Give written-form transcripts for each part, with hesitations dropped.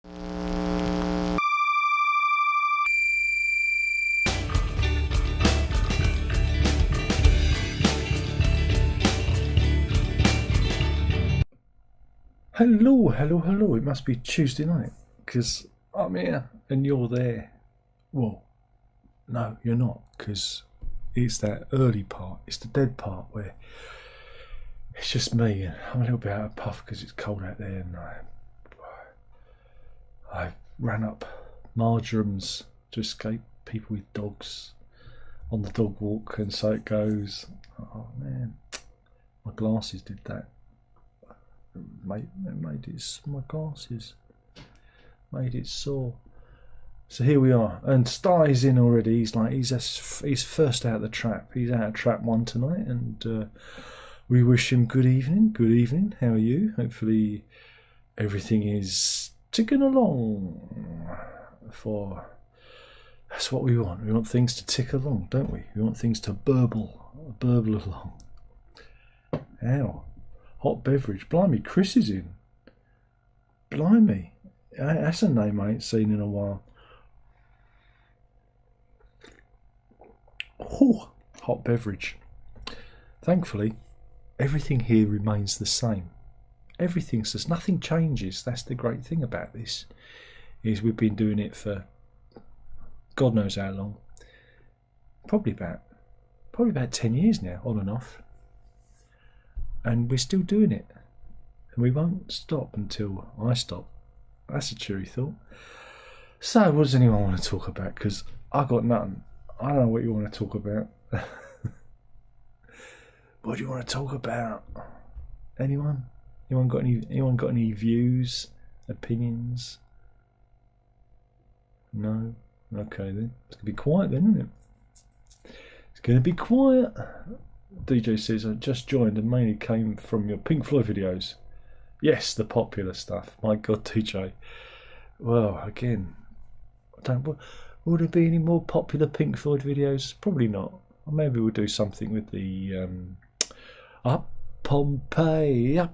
Hello, hello, hello. It must be Tuesday night because I'm here and you're there. Well, no, you're not, because it's that early part, it's the dead part where it's just me and I'm a little bit out of puff because it's cold out there, and I ran up marjorams to escape people with dogs on the dog walk, and so it goes. Oh man, my glasses did that. My glasses made it sore. So here we are, and Star's in already. He's first out of the trap. He's out of trap one tonight, and we wish him good evening. Good evening. How are you? Hopefully everything is ticking along. That's what we want. We want things to tick along, don't we? We want things to burble along. Ow. Hot beverage. Blimey, Chris is in. Blimey. That's a name I ain't seen in a while. Oh, hot beverage. Thankfully, everything here remains the same. There's nothing changes. That's the great thing about this, is we've been doing it for God knows how long. Probably about 10 years now, on and off. And we're still doing it, and we won't stop until I stop. That's a cheery thought. So what does anyone want to talk about? Because I got nothing. I don't know what you want to talk about. What do you want to talk about? Anyone got any views, opinions? No? Okay then, it's gonna be quiet then, isn't it? It's gonna be quiet. DJ says, I just joined and mainly came from your Pink Floyd videos. Yes, the popular stuff. My God, DJ. Well, again, will there be any more popular Pink Floyd videos? Probably not. Or maybe we'll do something with the Up Pompeii.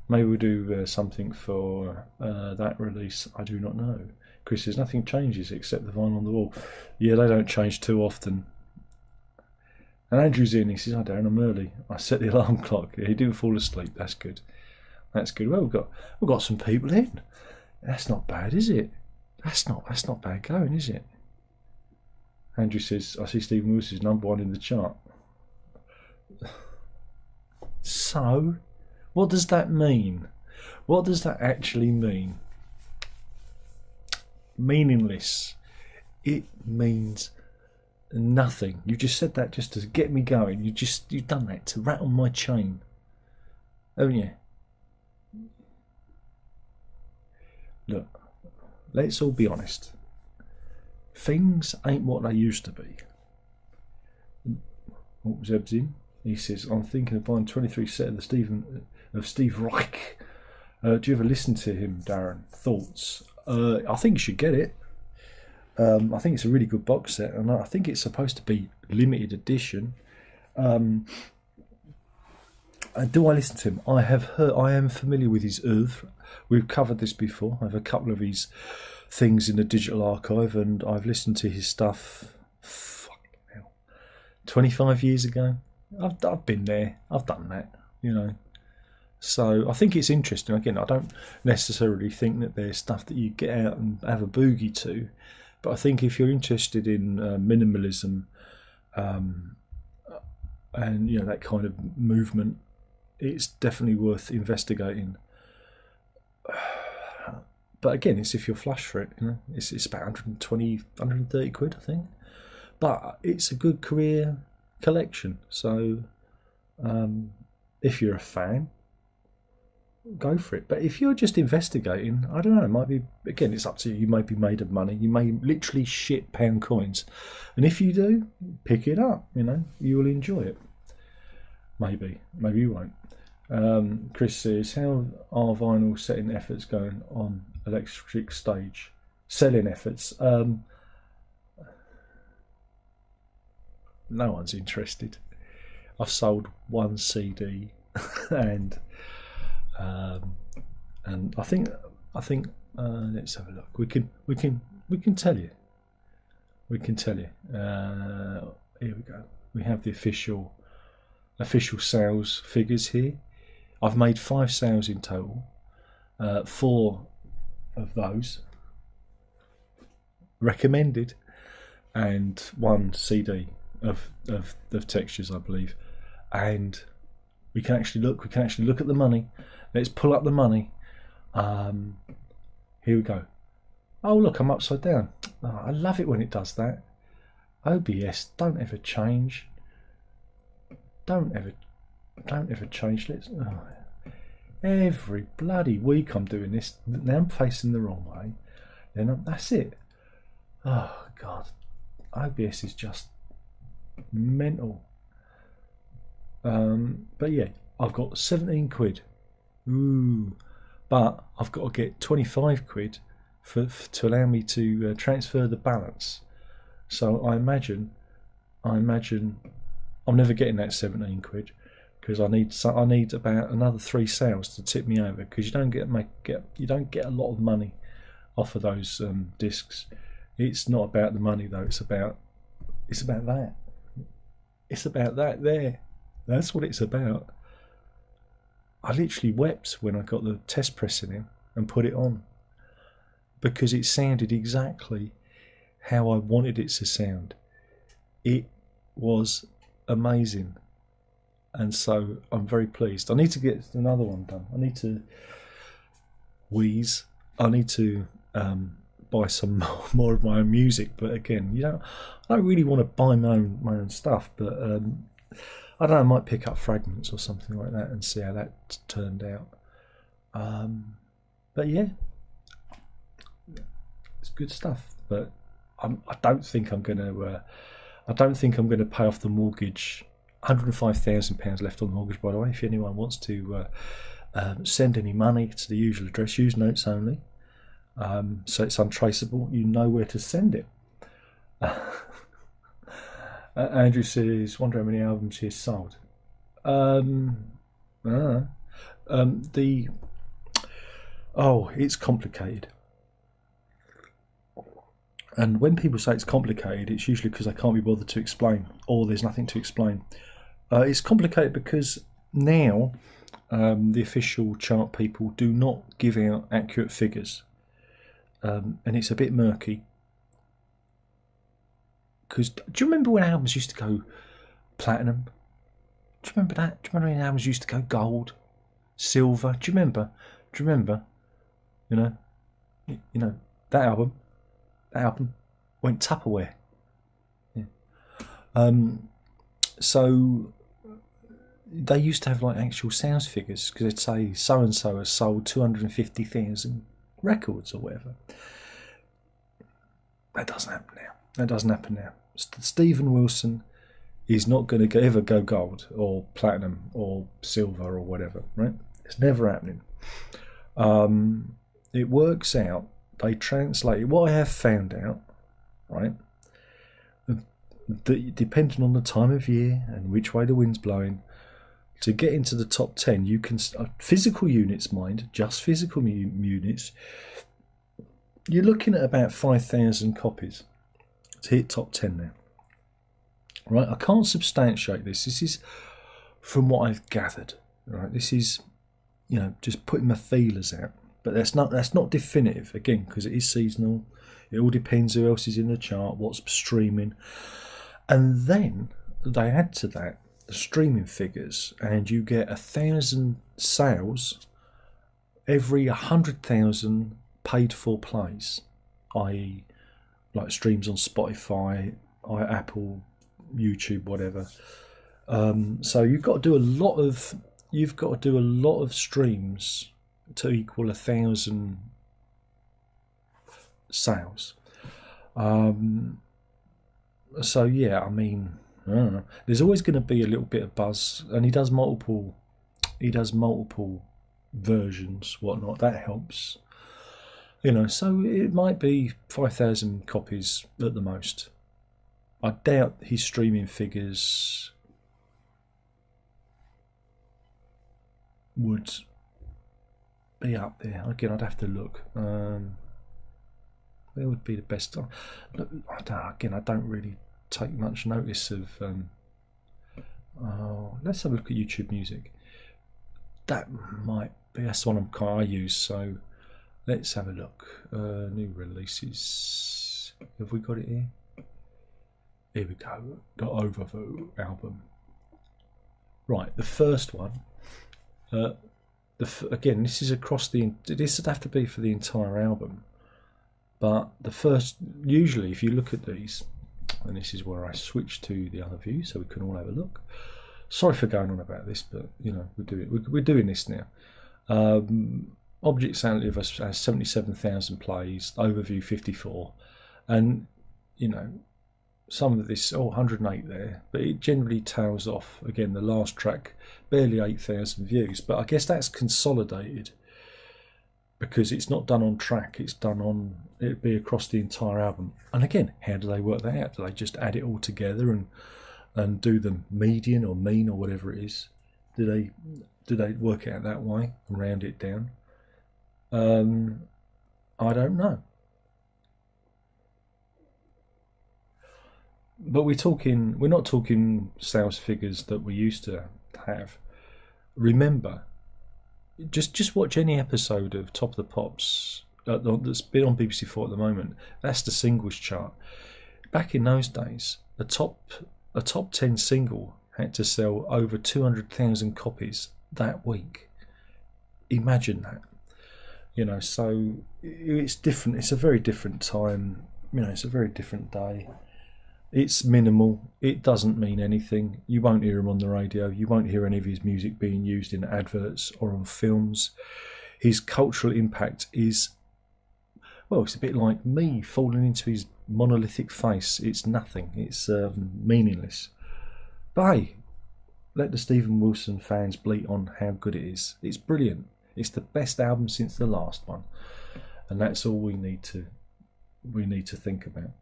Maybe we'll do something for that release. I do not know. Chris says, nothing changes except the vinyl on the wall. Yeah, they don't change too often. And Andrew's in. He says, "Hi Darren, I'm early. I set the alarm clock." Yeah, he didn't fall asleep. That's good. That's good. Well, we've got some people in. That's not bad, is it? That's not bad going, is it? Andrew says, "I see Stephen Willis is #1 in the chart." So, what does that mean? What does that actually mean? Meaningless. It means nothing. You just said that just to get me going. You've done that to rattle my chain, haven't you? Look, let's all be honest. Things ain't what they used to be. What was Eb's in? He says, I'm thinking of buying 23 set of Steve Reich. Do you ever listen to him, Darren? Thoughts? I think you should get it. I think it's a really good box set, and I think it's supposed to be limited edition. Do I listen to him? I am familiar with his oeuvre. We've covered this before. I have a couple of his things in the digital archive, and I've listened to his stuff 25 years ago. I've been there. I've done that, you know. So I think it's interesting. Again, I don't necessarily think that there's stuff that you get out and have a boogie to. But I think if you're interested in minimalism and that kind of movement, it's definitely worth investigating. But again, it's if you're flush for it. It's about 120, 130 quid, I think. But it's a good career collection. So if you're a fan, go for it. But if you're just investigating, I don't know, it might be, again, it's up to you. You may be made of money. You may literally shit pound coins. And if you do, pick it up, you will enjoy it. Maybe you won't. Chris says, how are vinyl setting efforts going on Electric Stage? Selling efforts? No one's interested. I've sold one CD and And I think let's have a look. We can tell you. We can tell you. Here we go. We have the official sales figures here. I've made 5 sales in total. 4 of those recommended, and 1 CD of textures, I believe. And we can actually look. We can actually look at the money. Let's pull up the money. Here we go. Oh look, I'm upside down. Oh, I love it when it does that. OBS, don't ever change. Don't ever change. Every bloody week I'm doing this. Now I'm facing the wrong way. Then that's it. Oh God, OBS is just mental. But yeah, I've got 17 quid. Ooh, but I've got to get 25 quid to allow me to transfer the balance. So I imagine I'm never getting that 17 quid, because I need about another 3 sales to tip me over, because you don't get a lot of money off of those discs. It's not about the money though. It's about that. It's about that there. That's what it's about. I literally wept when I got the test pressing in and put it on, because it sounded exactly how I wanted it to sound. It was amazing, and so I'm very pleased. I need to get another one done. I need to wheeze. I need to buy some more of my own music, but again, I don't really want to buy my own stuff, but I don't know, I might pick up fragments or something like that and see how that turned out. But yeah, it's good stuff. But I don't think I'm going to pay off the mortgage. £105,000 left on the mortgage, by the way. If anyone wants to send any money to the usual address, use notes only. So it's untraceable. You know where to send it. Andrew says, wonder how many albums he has sold. It's complicated. And when people say it's complicated, it's usually because they can't be bothered to explain, or there's nothing to explain. It's complicated because now the official chart people do not give out accurate figures, and it's a bit murky. Because do you remember when albums used to go platinum? Do you remember that? Do you remember when albums used to go gold, silver? Do you remember? You know that album. That album went Tupperware. Yeah. So they used to have like actual sales figures, because they'd say so and so has sold 250,000 records or whatever. That doesn't happen now. Stephen Wilson is not going to ever go gold or platinum or silver or whatever, right? It's never happening. It works out. They translate it. What I have found out, right, depending on the time of year and which way the wind's blowing, to get into the top 10, you can physical units, mind, just physical units. You're looking at about 5,000 copies to hit top 10 now. Right, I can't substantiate this. This is from what I've gathered. Right, this is, just putting my feelers out. But that's not definitive, again, because it is seasonal. It all depends who else is in the chart, what's streaming, and then they add to that the streaming figures, and you get 1,000 sales every 100,000 paid for plays, i.e., like streams on Spotify, Apple, YouTube, whatever. So you've got to do a lot of streams to equal 1,000 sales. So yeah, I mean, I don't know. There's always going to be a little bit of buzz, and he does multiple versions, whatnot. That helps, So it might be 5,000 copies at the most. I doubt his streaming figures would be up there? Again, I'd have to look. Where would be the best time? Look, I don't really take much notice of. Let's have a look at YouTube Music. That might be. That's the one I use. So let's have a look. New releases. Have we got it here? Here we go. The Overview album. Right, the first one. Again, this is across the. This would have to be for the entire album. But the first, usually, if you look at these, and this is where I switch to the other view, so we can all have a look. Sorry for going on about this, but you know we're doing this now. Object Sound has 77,000 plays. Overview 54, and you know. Some of this, 108 there, but it generally tails off. Again, the last track, barely 8,000 views, but I guess that's consolidated because it's not done on track, it's done on, it'd be across the entire album. And again, how do they work that out? Do they just add it all together and do the median or mean or whatever it is? Do they work it out that way and round it down? I don't know. But we're not talking sales figures that we used to have. Remember, just watch any episode of Top of the Pops that's been on BBC4 at the moment. That's the singles chart. Back in those days, a top 10 single had to sell over 200,000 copies that week. Imagine that. You know, so it's different. It's a very different time. You know, it's a very different day. It's minimal. It doesn't mean anything. You won't hear him on the radio. You won't hear any of his music being used in adverts or on films. His cultural impact is, well, it's a bit like me falling into his monolithic face. It's nothing. It's meaningless. But hey, let the Steven Wilson fans bleat on how good it is. It's brilliant. It's the best album since the last one, and that's all we need to think about.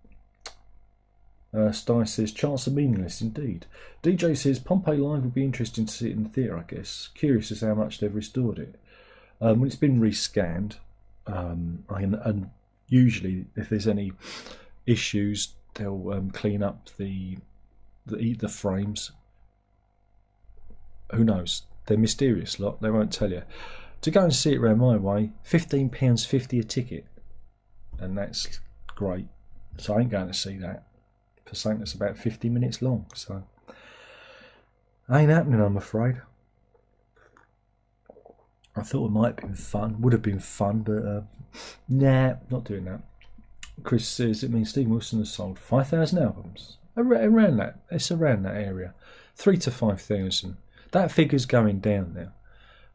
Sty says, charts are meaningless indeed. DJ says, Pompeii Live would be interesting to see it in the theatre, I guess. Curious as how much they've restored it. When it's been rescanned, and usually if there's any issues, they'll clean up the frames. Who knows? They're mysterious lot. They won't tell you. To go and see it around my way, £15.50 a ticket, and that's great. So I ain't going to see that. For something that's about 50 minutes long, so ain't happening, I'm afraid. I thought it might have been fun, would have been fun, but nah, not doing that. Chris says it means Steve Wilson has sold 5,000 albums, around that. It's around that area, 3,000 to 5,000. That figure's going down now,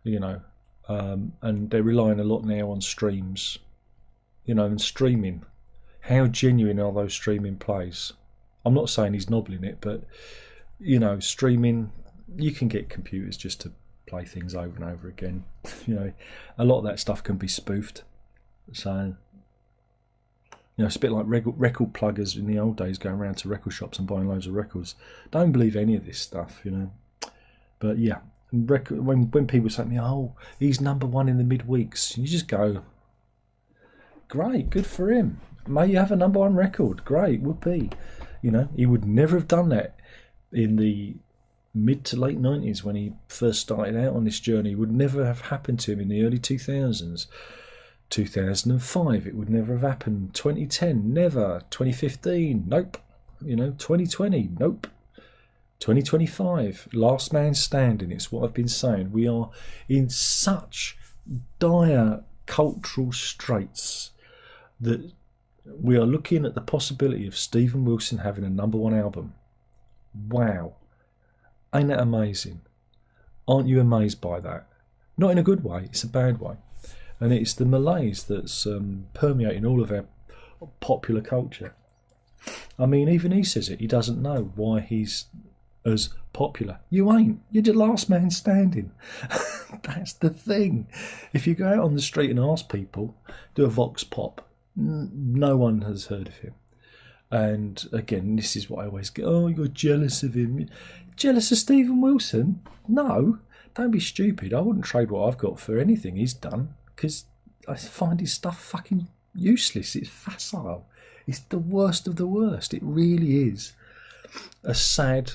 you know, and they're relying a lot now on streams, you know, and streaming. How genuine are those streaming plays? I'm not saying he's nobbling it, but you know, streaming, you can get computers just to play things over and over again. You know, a lot of that stuff can be spoofed. So, you know, it's a bit like record pluggers in the old days going around to record shops and buying loads of records. Don't believe any of this stuff, you know. But yeah, when people say to me, oh, he's #1 in the midweeks, you just go, great, good for him. May you have a #1 record. Great, whoopee. You know, he would never have done that in the mid to late 90s when he first started out on this journey. It would never have happened to him in the early 2000s. 2005, it would never have happened. 2010, never. 2015, nope. You know, 2020, nope. 2025, last man standing. It's what I've been saying. We are in such dire cultural straits that we are looking at the possibility of Steven Wilson having a #1 album. Wow. Ain't that amazing? Aren't you amazed by that? Not in a good way, it's a bad way. And it's the malaise that's permeating all of our popular culture. I mean, even he says it. He doesn't know why he's as popular. You ain't. You're the last man standing. That's the thing. If you go out on the street and ask people, do a vox pop, no one has heard of him. And again, this is what I always get. Oh, you're jealous of him. Jealous of Steven Wilson? No, don't be stupid. I wouldn't trade what I've got for anything he's done. because I find his stuff fucking useless. It's facile. It's the worst of the worst. It really is a sad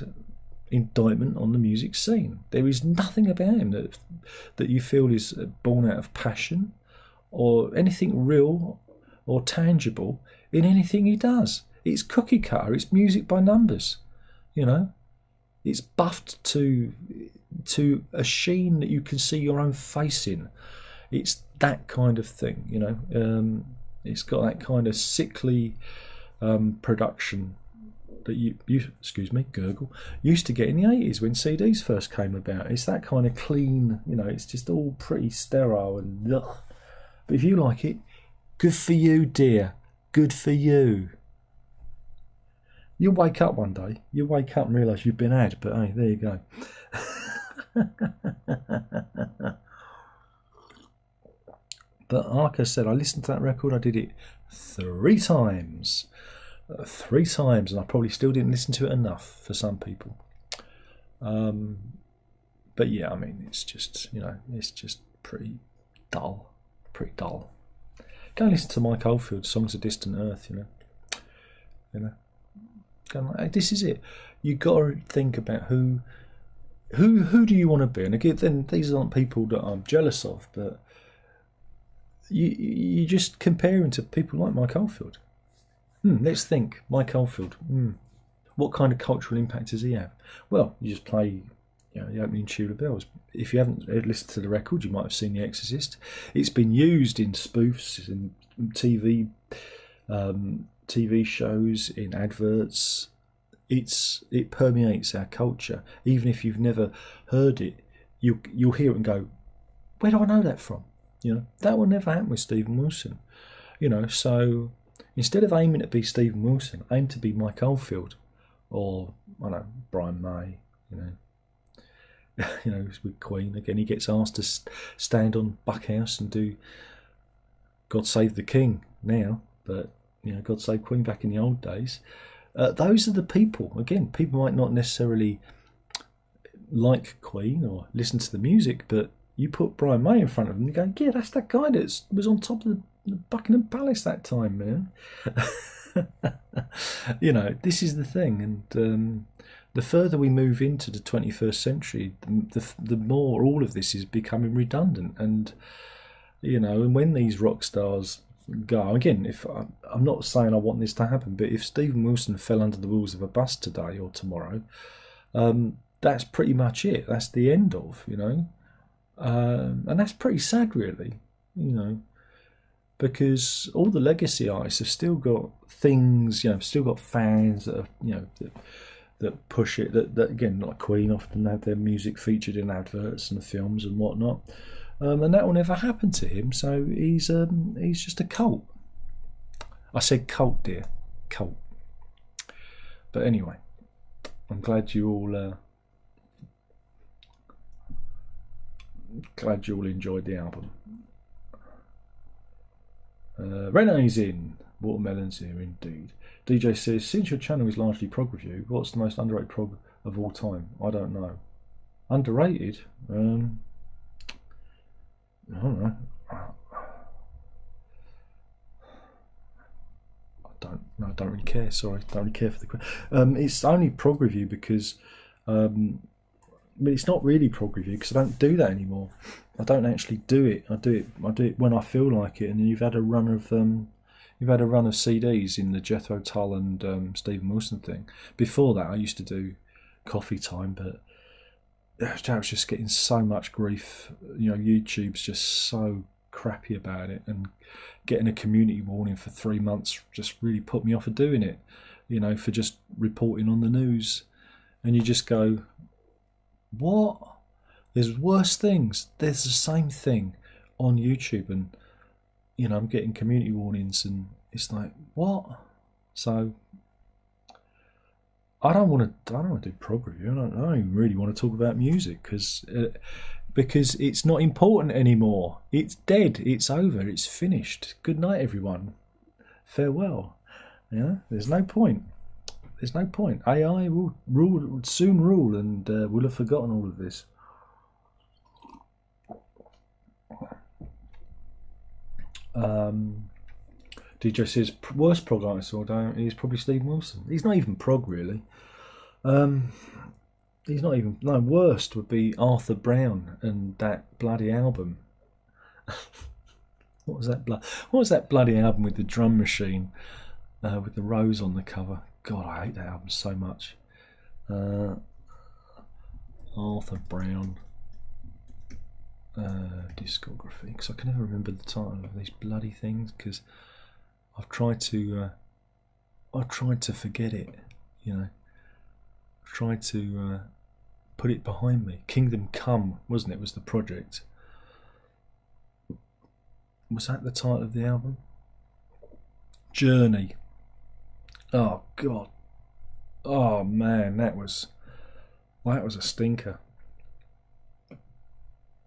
indictment on the music scene. There is nothing about him that you feel is born out of passion or anything real or tangible in anything he does. It's cookie cutter. It's music by numbers. You know, it's buffed to a sheen that you can see your own face in. It's that kind of thing. You know, it's got that kind of sickly production that you excuse me, gurgle, used to get in the 80s when CDs first came about. It's that kind of clean, you know, it's just all pretty sterile and ugh. But if you like it, good for you, dear. Good for you. You'll wake up one day. You'll wake up and realise you've been had, but hey, there you go. But like I said, I listened to that record. I did it 3 times. 3 times, and I probably still didn't listen to it enough for some people. But yeah, I mean, it's just, you know, it's just pretty dull. Pretty dull. Go and listen to Mike Oldfield's Songs of Distant Earth, you know. Go like, hey, this is it. You got to think about who do you want to be, and again, then these aren't people that I'm jealous of, but you just comparing to people like Mike Oldfield. Let's think. Mike Oldfield. What kind of cultural impact does he have? Well, you just play, you know, the opening tune of Bells. If you haven't listened to the record, you might have seen The Exorcist. It's been used in spoofs, in TV shows, in adverts. It permeates our culture. Even if you've never heard it, you'll hear it and go, where do I know that from? You know, that will never happen with Stephen Wilson. You know, so instead of aiming to be Stephen Wilson, aim to be Mike Oldfield or, I don't know, Brian May, you know. You know, with Queen, again, he gets asked to stand on Buckhouse and do God Save the King now, but, you know, God Save Queen back in the old days. Those are the people. Again, people might not necessarily like Queen or listen to the music, but you put Brian May in front of them and you go, yeah, that's that guy that was on top of the Buckingham Palace that time, man. You know, this is the thing, and the further we move into the 21st century, the more all of this is becoming redundant. And, you know, and when these rock stars go, again, if I'm not saying I want this to happen, but if Stephen Wilson fell under the wheels of a bus today or tomorrow, that's pretty much it. That's the end of, you know. And that's pretty sad, really, you know, because all the legacy artists have still got things, you know, still got fans that are, you know, that push it. That again, like Queen, often have their music featured in adverts and films and whatnot, and that will never happen to him. So he's just a cult. I said cult, dear, cult. But anyway, I'm glad you all. Glad you all enjoyed the album. Renee's in. Watermelon's here, indeed. DJ says, since your channel is largely prog review, what's the most underrated prog of all time? I don't know. Underrated? I don't know. I don't really care. Sorry, don't really care for the question. It's only prog review because. But it's not really prog review because I don't do that anymore. I don't actually do it. I do it when I feel like it. And you've had a run of CDs in the Jethro Tull and Stephen Wilson thing. Before that, I used to do Coffee Time, but I was just getting so much grief. You know, YouTube's just so crappy about it, and getting a community warning for 3 months just really put me off of doing it. You know, for just reporting on the news, and you just go, what? There's worse things. There's the same thing on YouTube, and you know, I'm getting community warnings, and it's like, what? So I don't want to do prog review. I don't even really want to talk about music because it's not important anymore. It's dead. It's over. It's finished. Good night, everyone. Farewell. You know, there's no point. There's no point. AI will soon rule, and we'll have forgotten all of this. DJ says worst prog artist all day is probably Steve Wilson. He's not even prog really. He's not even. No, worst would be Arthur Brown and that bloody album. What was that bloody album with the drum machine, with the rose on the cover? God, I hate that album so much. Arthur Brown discography, because I can never remember the title of these bloody things, because I've tried to forget it, you know. I've tried to put it behind me. Kingdom Come, wasn't it? Was the project? Was that the title of the album? Journey. Oh God. Oh man, that was a stinker.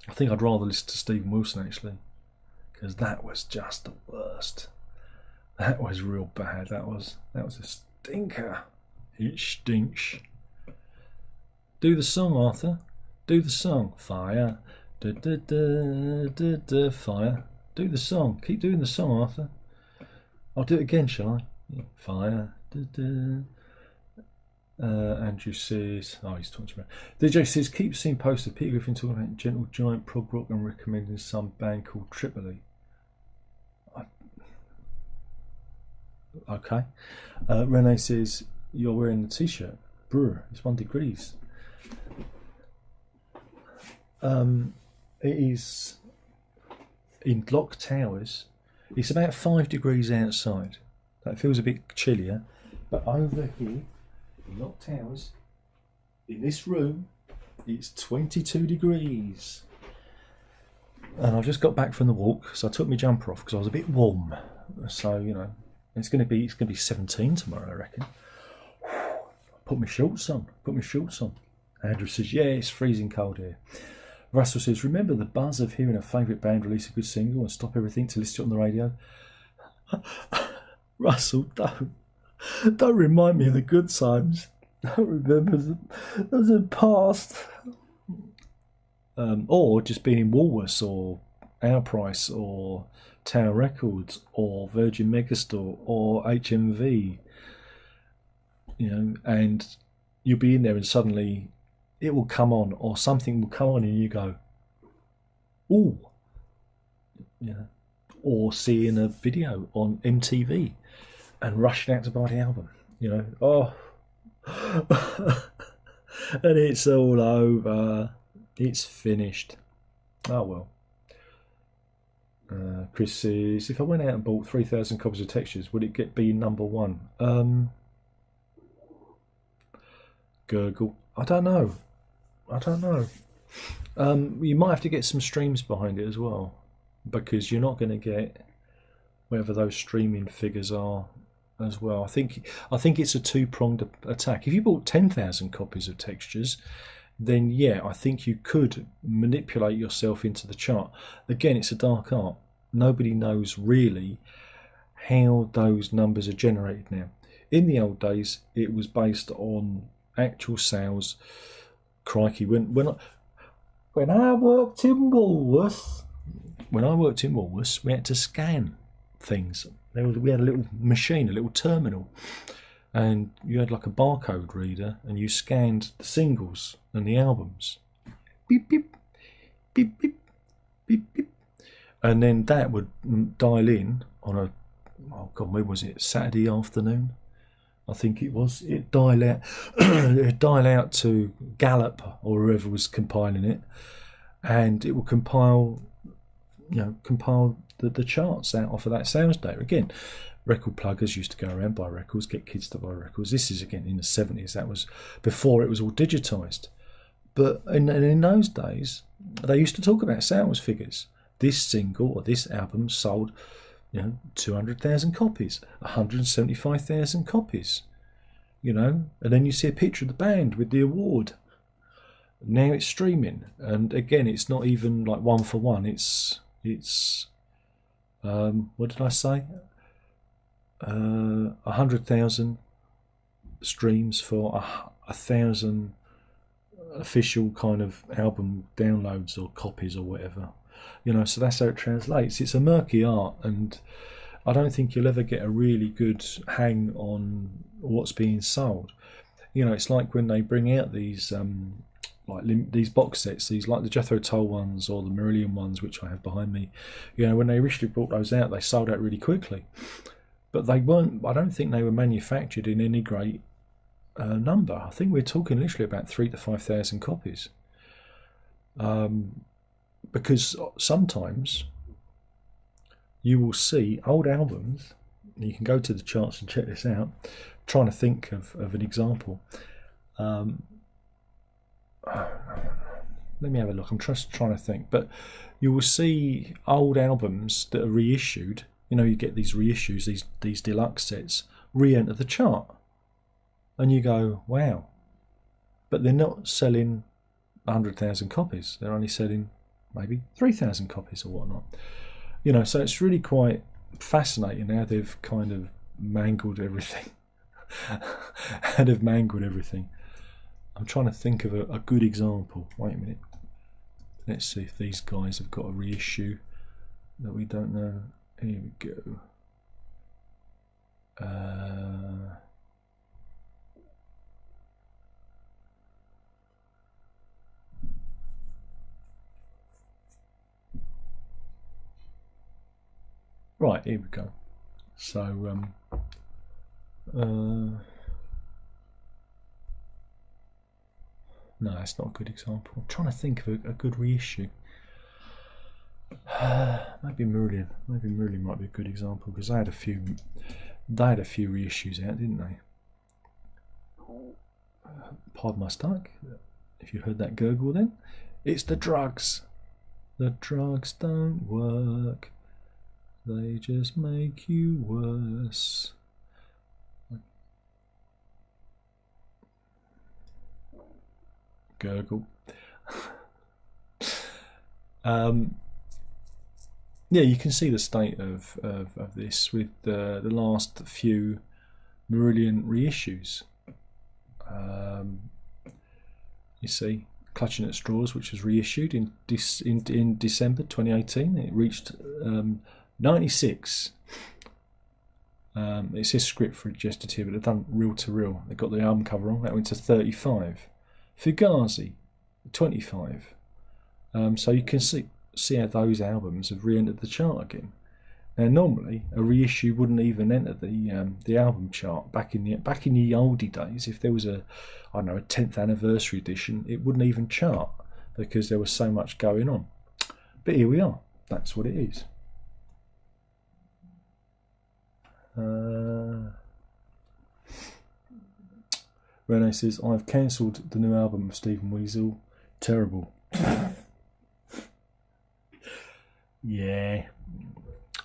I think I'd rather listen to Stephen Wilson actually, because that was just the worst. That was real bad. That was a stinker. It stinks. Do the song, Arthur. Do the song. Fire. Da, da, da, da, da, fire. Do the song. Keep doing the song, Arthur. I'll do it again, shall I? Yeah. Fire. Da, da. Andrew says, oh, he's talking about. DJ says, keep seeing posts of Peter Griffin talking about gentle giant prog rock and recommending some band called Tripoli. Okay. Renee says, you're wearing the t-shirt. Brewer, it's 1 degree. It is in Lock Towers. It's about 5 degrees outside. That feels a bit chillier. But over here, in Lock Towers, in this room, it's 22 degrees. And I've just got back from the walk, so I took my jumper off because I was a bit warm. So, you know, it's going to be 17 tomorrow, I reckon. Put my shorts on. Andrew says, yeah, it's freezing cold here. Russell says, remember the buzz of hearing a favourite band release a good single and stop everything to listen to it on the radio? Russell, don't remind me of the good times. Don't remember the past. Or just being in Woolworths or Our Price or Tower Records or Virgin Megastore or HMV, you know, and you'll be in there and suddenly it will come on or something will come on and you go, ooh, yeah, or seeing a video on MTV and rushing out to buy the album, you know, oh, and it's all over, it's finished. Oh well. Chris says, if I went out and bought 3,000 copies of Textures, would it be number one? Gurgle. I don't know. You might have to get some streams behind it as well, because you're not going to get whatever those streaming figures are as well. I think it's a two-pronged attack. If you bought 10,000 copies of Textures, then yeah, I think you could manipulate yourself into the chart. Again, it's a dark art. Nobody knows really how those numbers are generated now. In the old days, it was based on actual sales. Crikey, when I worked in Woolworths, we had to scan things. We had a little machine, a little terminal, and you had like a barcode reader, and you scanned the singles and the albums. Beep beep, beep beep, beep beep, and then that would dial in on a, oh God, when was it? Saturday afternoon, I think it was. It'd dial out to Gallup or whoever was compiling it, and it will compile the charts out off of that sales data. Again, record pluggers used to go around, buy records, get kids to buy records. This is again in the 70s. That was before it was all digitized. But in those days, they used to talk about sales figures. This single or this album sold, 200,000 copies, 175,000 copies, and then you see a picture of the band with the award. Now it's streaming, and again, it's not even like one for one. It's what did I say? 100,000 streams for 1,000 official kind of album downloads or copies or whatever. You know, so that's how it translates. It's a murky art, and I don't think you'll ever get a really good hang on what's being sold. You know, it's like when they bring out these these box sets, these like the Jethro Tull ones or the Marillion ones, which I have behind me. You know, when they originally brought those out, they sold out really quickly, but they weren't. I don't think they were manufactured in any great number. I think we're talking literally about 3,000 to 5,000 copies. Because sometimes you will see old albums. You can go to the charts and check this out. I'm trying to think of an example. Let me have a look. I'm just trying to think. But you will see old albums that are reissued. You know, you get these reissues, these deluxe sets, re-enter the chart. And you go, wow. But they're not selling 100,000 copies. They're only selling maybe 3,000 copies or whatnot. You know, so it's really quite fascinating how they've kind of mangled everything. How they've mangled everything. I'm trying to think of a good example. Wait a minute. Let's see if these guys have got a reissue that we don't know. Here we go. Right, here we go. So, no, that's not a good example. I'm trying to think of a good reissue. Maybe Marillion. Maybe Marillion might be a good example because they had a few. They had a few reissues out, didn't they? Pardon my stomach. If you heard that gurgle, then it's the drugs. The drugs don't work. They just make you worse. Gurgle. Yeah, you can see the state of this with the last few Marillion reissues. You see, Clutching at Straws, which was reissued in December 2018. It reached 96. It says script for adjusted here, but they've done reel to reel. They got the album cover on. That went to 35. Fugazi, 25. So you can see how those albums have re-entered the chart again. Now, normally a reissue wouldn't even enter the album chart back in the oldie days. If there was a 10th anniversary edition, it wouldn't even chart because there was so much going on. But here we are. That's what it is. Rene says, I've cancelled the new album of Stephen Weasel. Terrible. Yeah.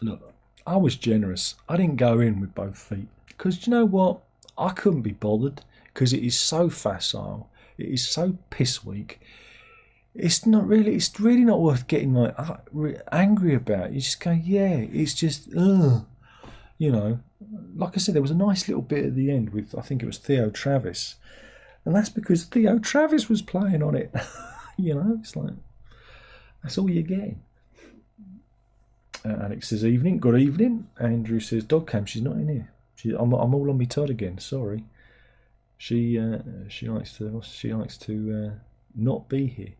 Look, I was generous. I didn't go in with both feet. Because you know what? I couldn't be bothered. Because it is so facile. It is so piss weak. It's really not worth getting like angry about. You just go, yeah, it's just, ugh. You know, like I said, there was a nice little bit at the end with, I think it was Theo Travis. And that's because Theo Travis was playing on it. You know, it's like, that's all you're getting. Alex says, evening, good evening. Andrew says, dog cam, she's not in here. I'm all on me Todd again, sorry. She likes to not be here.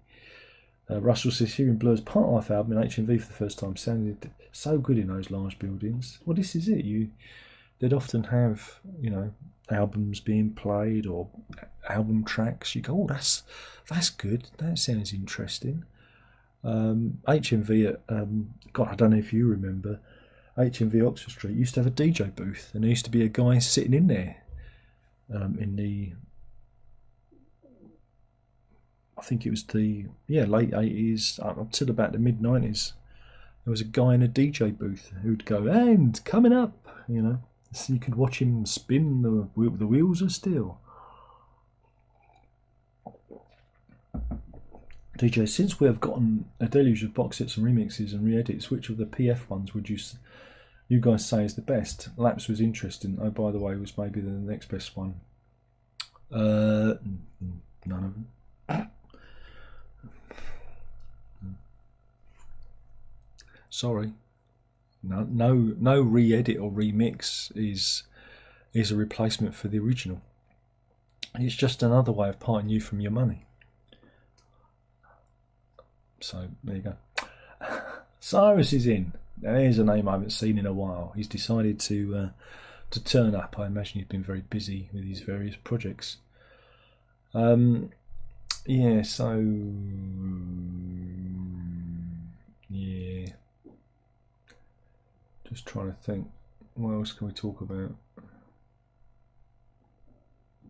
Russell says, hearing Blur's Part Life album in HMV for the first time sounded so good in those large buildings. Well, this is it. They'd often have, you know, albums being played or album tracks. You go, oh, that's good. That sounds interesting. HMV at God, I don't know if you remember, HMV Oxford Street used to have a DJ booth, and there used to be a guy sitting in there in the, I think it was the late 80s up till about the mid 90s. There was a guy in a DJ booth who'd go, and coming up, you know, so you could watch him spin the wheels of steel. DJ, since we have gotten a deluge of box sets and remixes and re-edits, which of the PF ones would you guys say is the best? Laps was interesting. Oh, by the way, was maybe the next best one. None of them. Sorry, no re-edit or remix is a replacement for the original. It's just another way of parting you from your money. So there you go. Cyrus is in. There's a name I haven't seen in a while. He's decided to turn up. I imagine he's been very busy with his various projects. Yeah, so yeah. Just trying to think. What else can we talk about?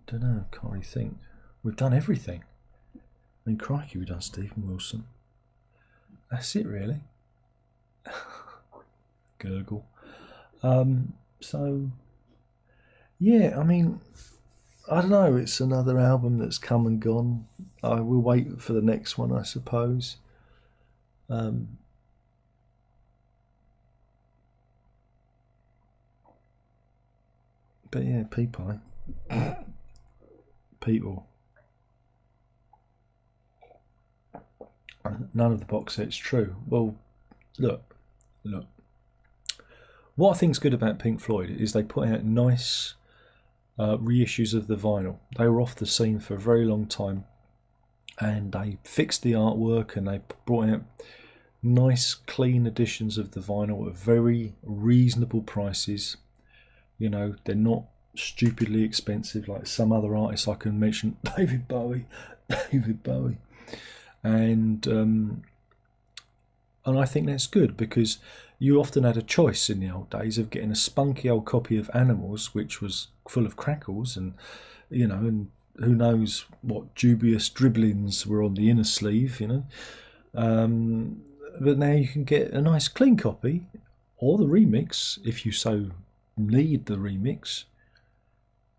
Don't know, can't really think. We've done everything. I mean, crikey, we've done Stephen Wilson. That's it, really. Gurgle. So, yeah, I mean, I don't know. It's another album that's come and gone. I will wait for the next one, I suppose. But yeah, people. None of the box set's true. Well, look. What I think's good about Pink Floyd is they put out nice reissues of the vinyl. They were off the scene for a very long time, and they fixed the artwork and they brought out nice, clean editions of the vinyl at very reasonable prices. You know, they're not stupidly expensive like some other artists I can mention. David Bowie, and I think that's good, because you often had a choice in the old days of getting a spunky old copy of Animals, which was full of crackles, and and who knows what dubious dribblings were on the inner sleeve, But now you can get a nice clean copy, or the remix if you so need the remix,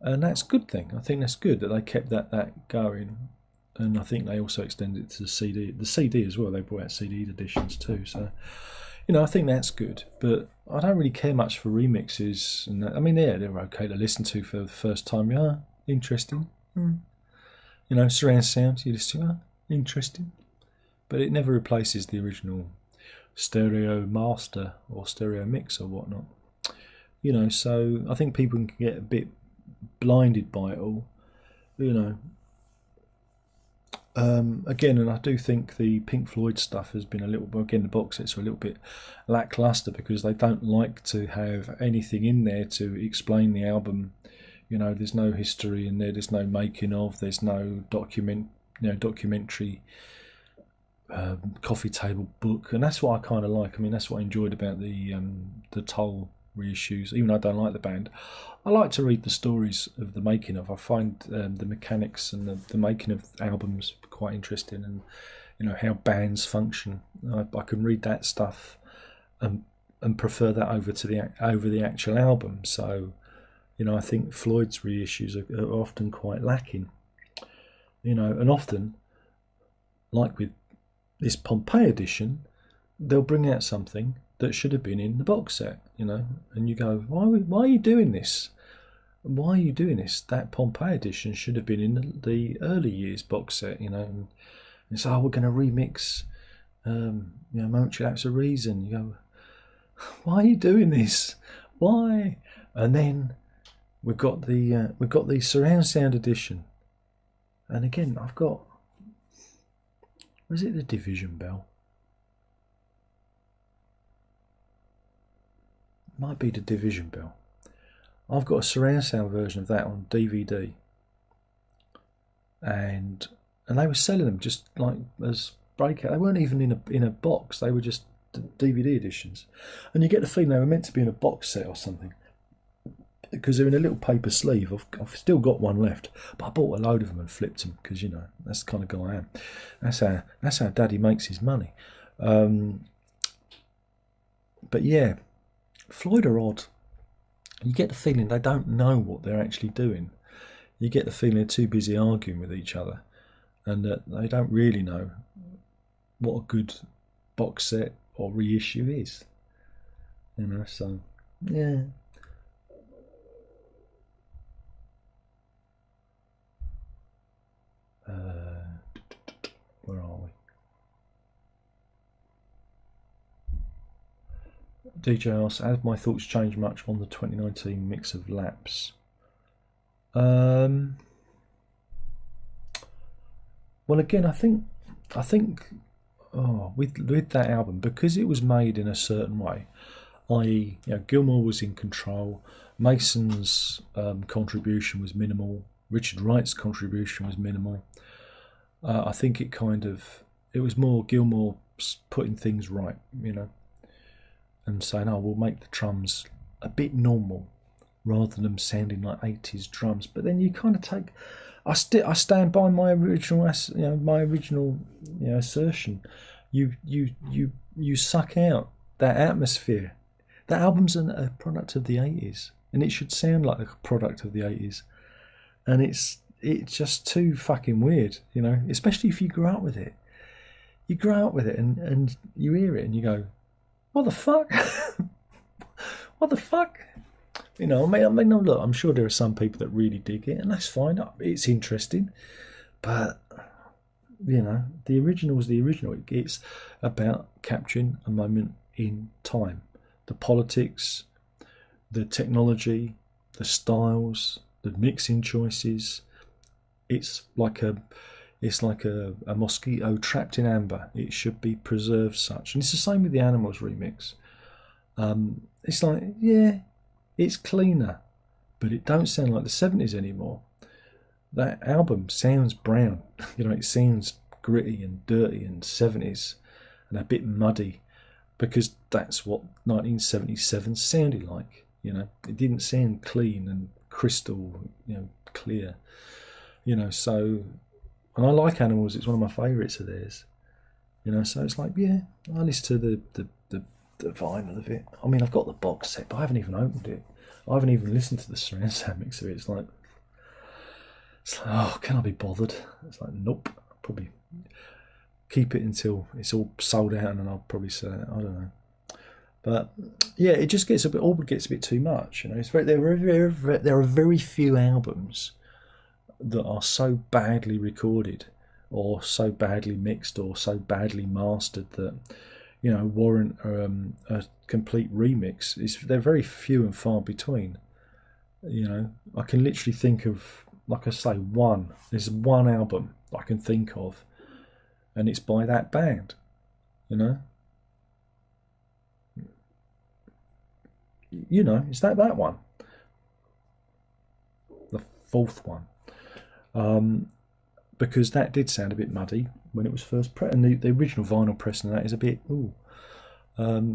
and that's a good thing. I think that's good that they kept that going. And I think they also extended it to the CD as well. They brought out CD editions too. So, I think that's good. But I don't really care much for remixes. And I mean, they're okay to listen to for the first time. Yeah, interesting. Surround sound. You listen to, interesting. But it never replaces the original stereo master or stereo mix or whatnot. So I think people can get a bit blinded by it all. Again, and I do think the Pink Floyd stuff has been a little, again, the box sets are a little bit lackluster because they don't like to have anything in there to explain the album. There's no history in there. There's no making of. There's no documentary coffee table book, and that's what I kind of like. I mean, that's what I enjoyed about the Toll reissues. Even though I don't like the band, I like to read the stories of the making of. I find the mechanics and the making of albums quite interesting, and how bands function. I can read that stuff and prefer that over the actual album. So, I think Floyd's reissues are often quite lacking. And often, like with this Pompeii edition, they'll bring out something that should have been in the box set, and you go, why are you doing this? Why are you doing this? That Pompeii edition should have been in the early years box set, and it's, we're going to remix, Momentary Lapse of Reason. You go, why are you doing this? Why? And then we've got the surround sound edition, and again, I've got, was it the Division Bell? Might be the Division Bell. I've got a surround sound version of that on DVD, and they were selling them just like as breakout. They weren't even in a box. They were just DVD editions, and you get the feeling they were meant to be in a box set or something, because they're in a little paper sleeve. I've still got one left, but I bought a load of them and flipped them because that's the kind of guy I am. That's how Daddy makes his money. But yeah. Floyd are odd. You get the feeling they don't know what they're actually doing. You get the feeling they're too busy arguing with each other, and that they don't really know what a good box set or reissue is. So yeah. Where are we? DJ asks, have my thoughts changed much on the 2019 mix of laps? Well, again, I think with that album, because it was made in a certain way, i.e., Gilmour was in control, Mason's contribution was minimal, Richard Wright's contribution was minimal. I think it was more Gilmour putting things right, and saying, we'll make the drums a bit normal rather than them sounding like 80s drums. But then you kind of take, I stand by my original assertion. You suck out that atmosphere. That album's a product of the 80s, and it should sound like a product of the 80s. And it's just too fucking weird, especially if you grew up with it. You grow up with it and you hear it and you go, what the fuck? What the fuck? I mean, look, I'm sure there are some people that really dig it, and that's fine. It's interesting. But, the original is the original. It's about capturing a moment in time. The politics, the technology, the styles, the mixing choices. It's like a mosquito trapped in amber. It should be preserved such. And it's the same with the Animals remix. It's like, it's cleaner, but it don't sound like the 70s anymore. That album sounds brown. It sounds gritty and dirty and 70s and a bit muddy, because that's what 1977 sounded like. It didn't sound clean and crystal, clear. So, and I like Animals. It's one of my favourites of theirs. So it's like, I listen to the vinyl of it. I mean, I've got the box set, but I haven't even opened it. I haven't even listened to the surround sound mix of it. It's like, can I be bothered? It's like, nope. I'll probably keep it until it's all sold out, and then I'll probably sell it. I don't know. But it just gets a bit too much. There are very few albums that are so badly recorded, or so badly mixed, or so badly mastered that warrant a complete remix. They're very few and far between. I can literally think of, like I say, there's one album I can think of, and it's by that band. Is that one, the fourth one, because that did sound a bit muddy when it was first pressed, and the original vinyl pressing of that is a bit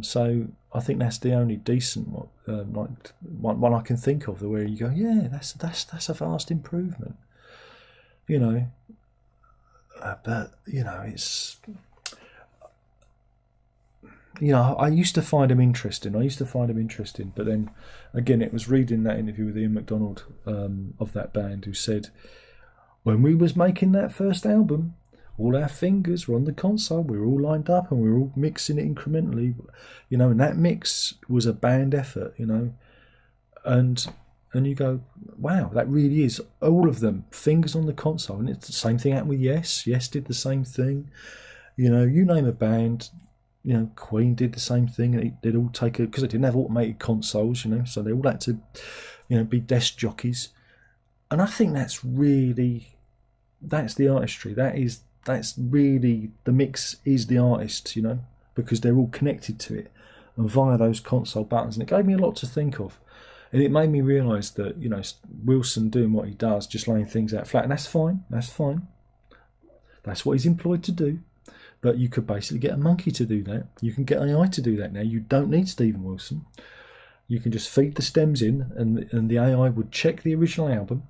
so I think that's the only decent one I can think of, where you go, that's a vast improvement, but it's, I used to find them interesting. But then again, it was reading that interview with Ian MacDonald of that band, who said, when we was making that first album, all our fingers were on the console, we were all lined up and we were all mixing it incrementally, and that mix was a band effort, and you go, wow, that really is all of them, fingers on the console. And it's the same thing happened with Yes did the same thing, you name a band. Queen did the same thing, and they'd all take it, because they didn't have automated consoles, so they all had to, be desk jockeys. And I think that's the artistry. That's really, the mix is the artist, because they're all connected to it and via those console buttons. And it gave me a lot to think of, and it made me realise that Wilson doing what he does, just laying things out flat, and that's fine. That's what he's employed to do. But you could basically get a monkey to do that. You can get AI to do that now. You don't need Stephen Wilson. You can just feed the stems in, and the AI would check the original album,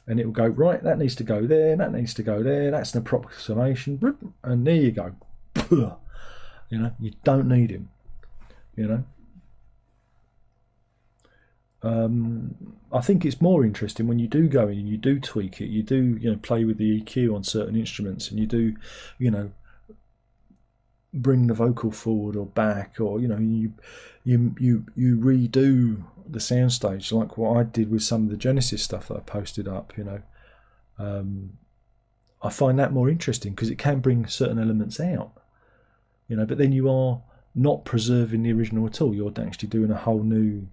and it will go, right, that needs to go there, that needs to go there, that's an approximation, and there you go. You don't need him. I think it's more interesting when you do go in and you do tweak it, you do play with the EQ on certain instruments, and you do bring the vocal forward or back, or you redo the soundstage, like what I did with some of the Genesis stuff that I posted up. I find that more interesting, because it can bring certain elements out, but then you are not preserving the original at all. You're actually doing a whole new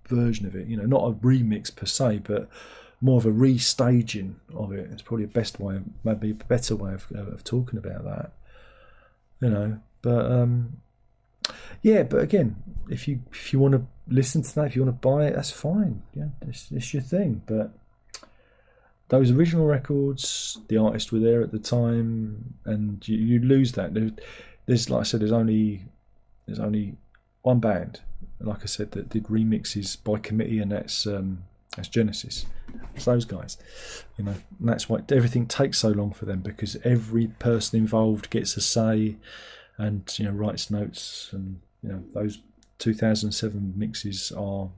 version of it. You know, not a remix per se, but more of a restaging of it. It's probably the best way, maybe a better way of talking about that. You know, but yeah. But again, if you want to listen to that, if you want to buy it, that's fine. Yeah, it's your thing. But those original records, the artists were there at the time, and you lose that. There's, like I said, there's only one band, like I said, that did remixes by committee, and that's Genesis. It's those guys, you know, and that's why everything takes so long for them, because every person involved gets a say, and you know, writes notes, and you know, those 2007 mixes are,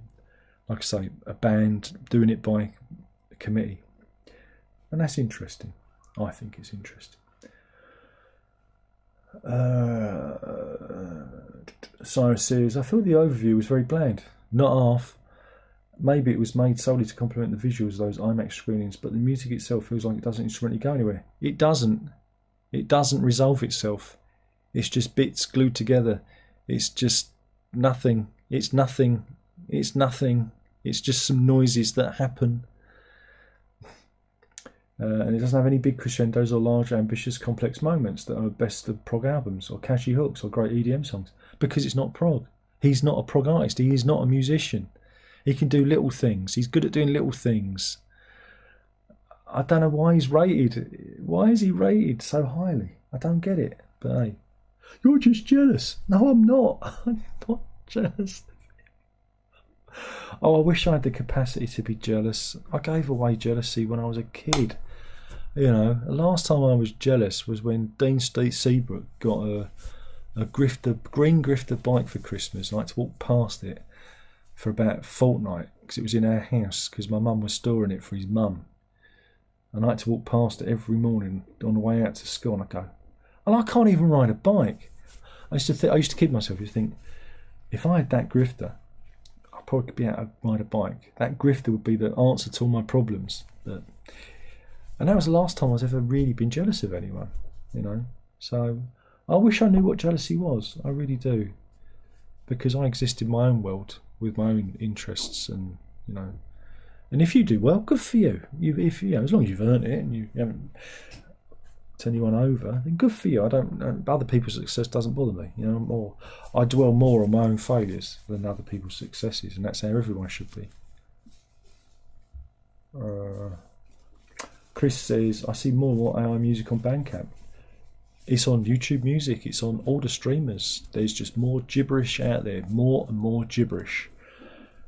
like I say, a band doing it by committee, and that's interesting. I think it's interesting. Cyrus says, I thought the overview was very bland. Not half. Maybe it was made solely to complement the visuals of those IMAX screenings, but the music itself feels like it doesn't instrumentally go anywhere. It doesn't. It doesn't resolve itself. It's just bits glued together. It's just nothing. It's nothing. It's nothing. It's just some noises that happen. And it doesn't have any big crescendos or large, ambitious, complex moments that are best of prog albums or catchy hooks or great EDM songs, because it's not prog. He's not a prog artist. He is not a musician. He can do little things. He's good at doing little things. I don't know why he's rated. Why is he rated so highly? I don't get it. But hey, you're just jealous. No, I'm not. I'm not jealous. Oh, I wish I had the capacity to be jealous. I gave away jealousy when I was a kid. You know, the last time I was jealous was when Dean Seabrook got a green grifter bike for Christmas. I had to walk past it for about a fortnight because it was in our house, because my mum was storing it for his mum, and I had to walk past it every morning on the way out to school. And I go, and I can't even ride a bike. I used to kid myself. I used to think, if I had that grifter, I'd probably be able to ride a bike. That grifter would be the answer to all my problems. And that was the last time I was ever really been jealous of anyone, you know. So I wish I knew what jealousy was. I really do, because I exist in my own world with my own interests, and you know. And if you do well, good for you. If you know, as long as you've earned it and you haven't turned anyone over, then good for you. I don't. Other people's success doesn't bother me. You know, I dwell more on my own failures than other people's successes, and that's how everyone should be. Chris says, I see more AI music on Bandcamp. It's on YouTube Music. It's on all the streamers. There's just more gibberish out there, more and more gibberish.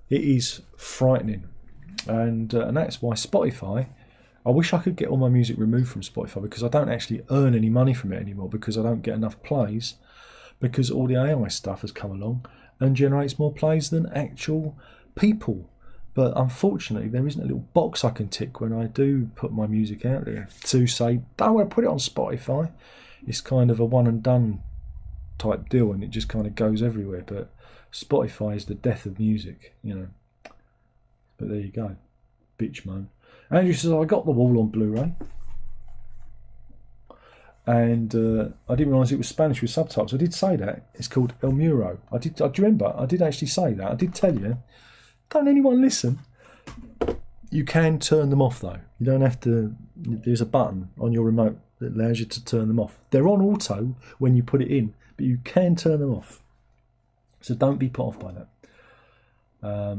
It is frightening, and that's why Spotify. I wish I could get all my music removed from Spotify, because I don't actually earn any money from it anymore, because I don't get enough plays, because all the AI stuff has come along and generates more plays than actual people. But unfortunately, there isn't a little box I can tick when I do put my music out there to say, don't want to put it on Spotify. It's kind of a one and done type deal, and it just kind of goes everywhere. But Spotify is the death of music, you know. But there you go. Bitch moan. Andrew says, I got The Wall on Blu-ray. And I didn't realise it was Spanish with subtitles. I did say that. It's called El Muro. Do you remember? I did actually say that. I did tell you. Don't anyone listen. You can turn them off though. You don't have to. There's a button on your remote that allows you to turn them off. They're on auto when you put it in, but you can turn them off. So don't be put off by that.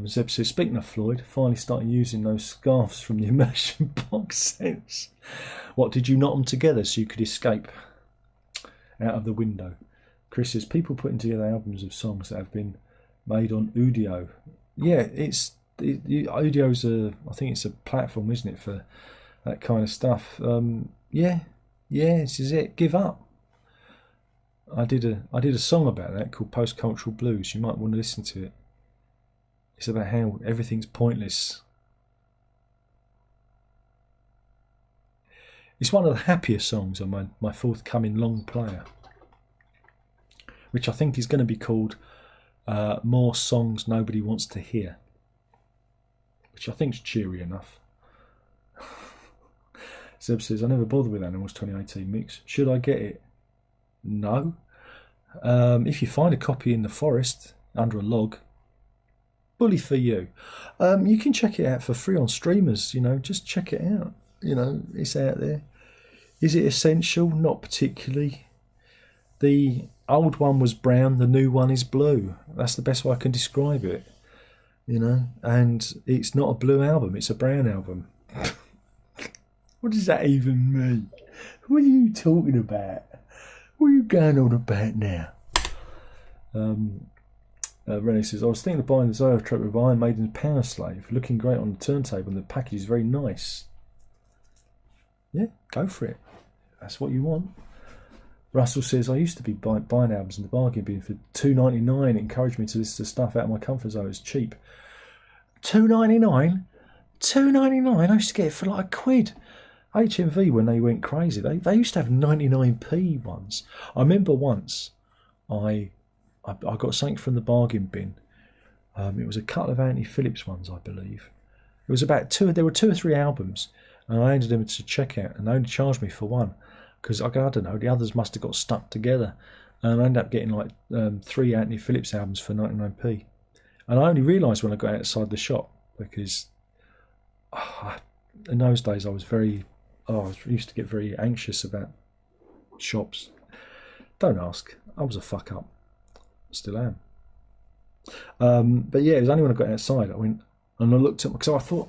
Zeb says, speaking of Floyd, finally started using those scarves from the immersion box sets. What, did you knot them together so you could escape out of the window? Chris says, people putting together albums of songs that have been made on Udio. Yeah, Udio's I think it's a platform, isn't it, for that kind of stuff. Yeah, this is it. Give up. I did a song about that called Post Cultural Blues. You might want to listen to it. It's about how everything's pointless. It's one of the happier songs on my forthcoming long player, which I think is going to be called More Songs Nobody Wants to Hear, which I think is cheery enough. Zeb says, I never bothered with Animals 2018 mix. Should I get it? No. If you find a copy in the forest under a log, bully for you. You can check it out for free on streamers. Just check it out. It's out there. Is it essential? Not particularly. The old one was brown, the new one is blue. That's the best way I can describe it. And it's not a blue album, it's a brown album. What does that even mean? What are you talking about? What are you going on about now? Rennie says, I was thinking of buying the Zoetrope with Iron Maiden's Power Slave, looking great on the turntable, and the package is very nice. Yeah, go for it. That's what you want. Russell says, I used to be buying albums in the bargain bin for $2.99. It encouraged me to listen to stuff out of my comfort zone. It's cheap. $2.99? $2.99? I used to get it for like £1. HMV, when they went crazy, they used to have 99p ones. I remember once I got something from the bargain bin. It was a couple of Anthony Phillips ones, I believe. It was about there were 2 or 3 albums, and I handed them to checkout, and they only charged me for one. Because I don't know, the others must have got stuck together, and I ended up getting like 3 Anthony Phillips albums for 99p. And I only realised when I got outside the shop, because in those days I used to get very anxious about shops. Don't ask, I was a fuck up, still am. But yeah, it was only when I got outside I went and I looked at because I thought,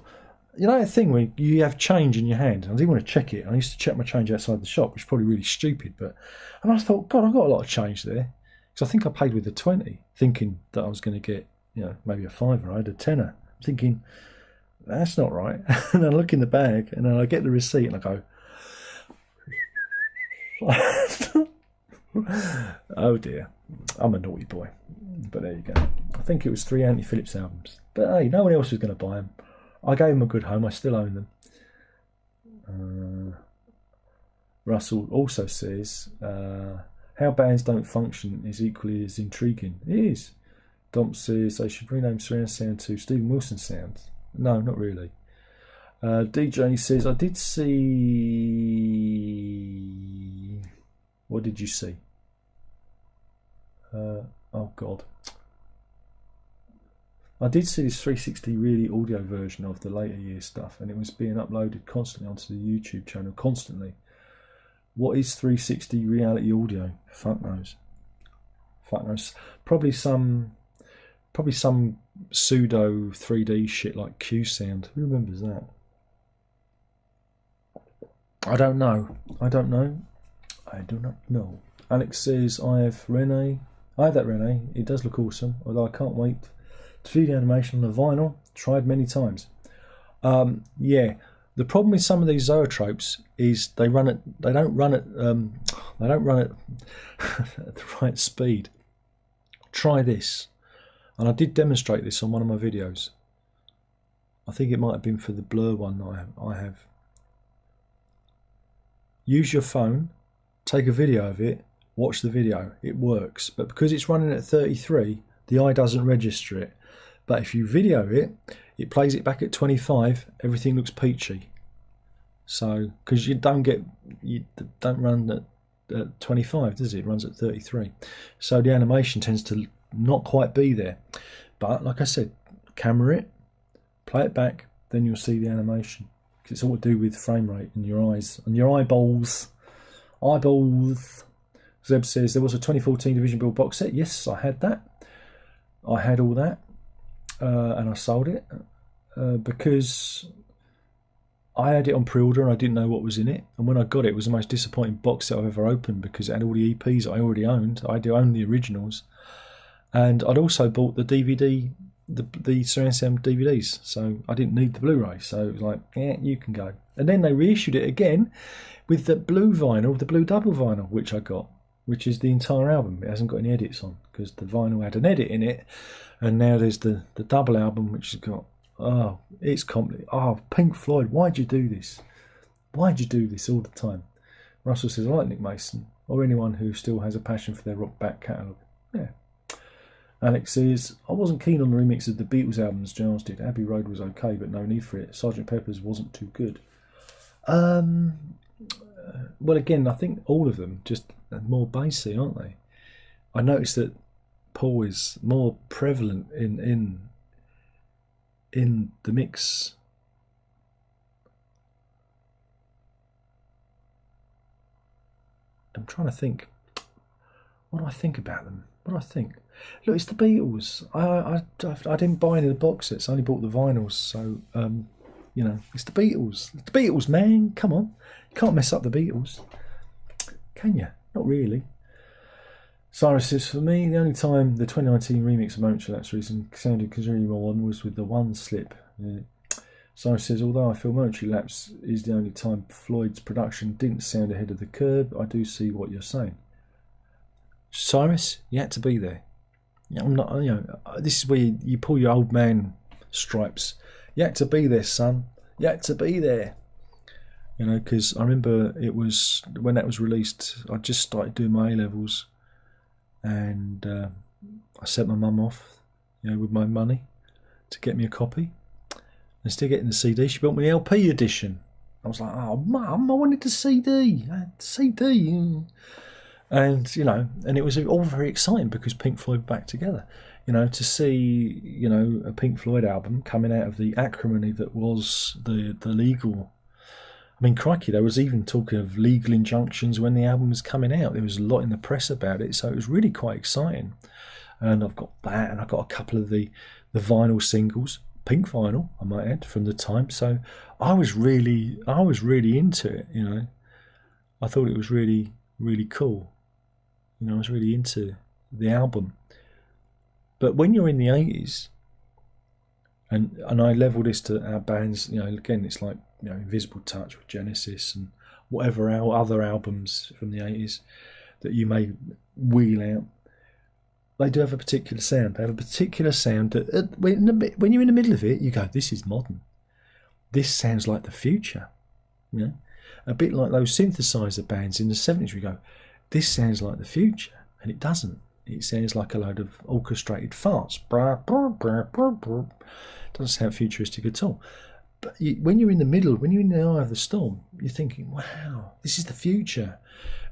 that thing where you have change in your hand, and I didn't want to check it. I used to check my change outside the shop, which is probably really stupid, and I thought, God, I got a lot of change there, because I think I paid with a 20, thinking that I was going to get, maybe a £5. I had a tenner. I'm thinking, that's not right. And I look in the bag, and then I get the receipt, and I go, oh dear, I'm a naughty boy. But there you go. I think it was 3 Anthony Phillips albums. But hey, no one else was going to buy them. I gave them a good home. I still own them. Russell also says, how bands don't function is equally as intriguing. It is. Dom says they should rename surround sound to Stephen Wilson sounds. No, not really. DJ says, I did see... What did you see? Oh God. I did see this 360 really audio version of the later year stuff, and it was being uploaded constantly onto the YouTube channel, constantly. What is 360 reality audio? Fuck knows. Fuck knows. Probably some pseudo 3D shit like Q Sound. Who remembers that? I don't know. I do not know. Alex says, I have that Rene. It does look awesome, although I can't wait to view the animation on the vinyl. Tried many times. Yeah, the problem with some of these zoetropes is they don't run at at the right speed. Try this, and I did demonstrate this on one of my videos. I think it might have been for the Blur one that I have. Use your phone, take a video of it, watch the video. It works, but because it's running at 33, the eye doesn't register it. But if you video it, it plays it back at 25. Everything looks peachy. So, because you don't run at 25, does it? It runs at 33. So the animation tends to not quite be there. But like I said, camera it, play it back, then you'll see the animation. Because it's all to do with frame rate and your eyes and your eyeballs. Zeb says there was a 2014 Division Bill box set. Yes, I had that. I had all that, and I sold it because I had it on pre-order and I didn't know what was in it. And when I got it, it was the most disappointing box set I've ever opened because it had all the EPs I already owned. I do own the originals, and I'd also bought the DVD, the surround sound DVDs. So I didn't need the Blu-ray. So it was like, yeah, you can go. And then they reissued it again with the blue vinyl, the blue double vinyl, which I got, which is the entire album. It hasn't got any edits on because the vinyl had an edit in it, and now there's the double album, which has got, it's complicated. Pink Floyd, why'd you do this? Why'd you do this all the time? Russell says, I like Nick Mason, or anyone who still has a passion for their rock back catalogue. Yeah. Alex says, I wasn't keen on the remix of the Beatles albums Giles did. Abbey Road was okay, but no need for it. Sgt. Pepper's wasn't too good. Well, again, I think all of them just more bassy, aren't they? I noticed that Paul is more prevalent in the mix. I'm trying to think. What do I think about them? What do I think? Look, it's the Beatles. I didn't buy any of the box sets. I only bought the vinyls. So you know, it's the Beatles. It's the Beatles, man. Come on, you can't mess up the Beatles, can you? Not really. Cyrus says, for me, the only time the 2019 remix of Momentary Lapse reason sounded considerably more on was with the one slip. Yeah. Cyrus says, although I feel Momentary Lapse is the only time Floyd's production didn't sound ahead of the curve, I do see what you're saying. Cyrus, you had to be there. I'm not, you know, this is where you pull your old man stripes. You had to be there, son. You had to be there. You know, because I remember it was when that was released. I just started doing my A-levels, and I sent my mum off, you know, with my money to get me a copy. Instead of getting the CD, she bought me the LP edition. I was like, oh, Mum, I wanted the CD. I had the CD. And, you know, and it was all very exciting because Pink Floyd were back together. You know, to see, you know, a Pink Floyd album coming out of the acrimony that was the legal. I mean, crikey, there was even talking of legal injunctions when the album was coming out. There was a lot in the press about it, so it was really quite exciting. And I've got that, and I've got a couple of the vinyl singles, pink vinyl, I might add, from the time. So I was really into it. You know, I thought it was really, really cool. You know, I was really into the album. But when you're in the 80s, and I level this to our bands, you know, again, it's like, you know, Invisible Touch with Genesis and whatever our other albums from the 80s that you may wheel out, they do have a particular sound. They have a particular sound that when you're in the middle of it, you go, this is modern. This sounds like the future. You know, a bit like those synthesizer bands in the 70s. We go, this sounds like the future, and it doesn't. It sounds like a load of orchestrated farts. Doesn't sound futuristic at all. But when you're in the middle, when you're in the eye of the storm, you're thinking, wow, this is the future.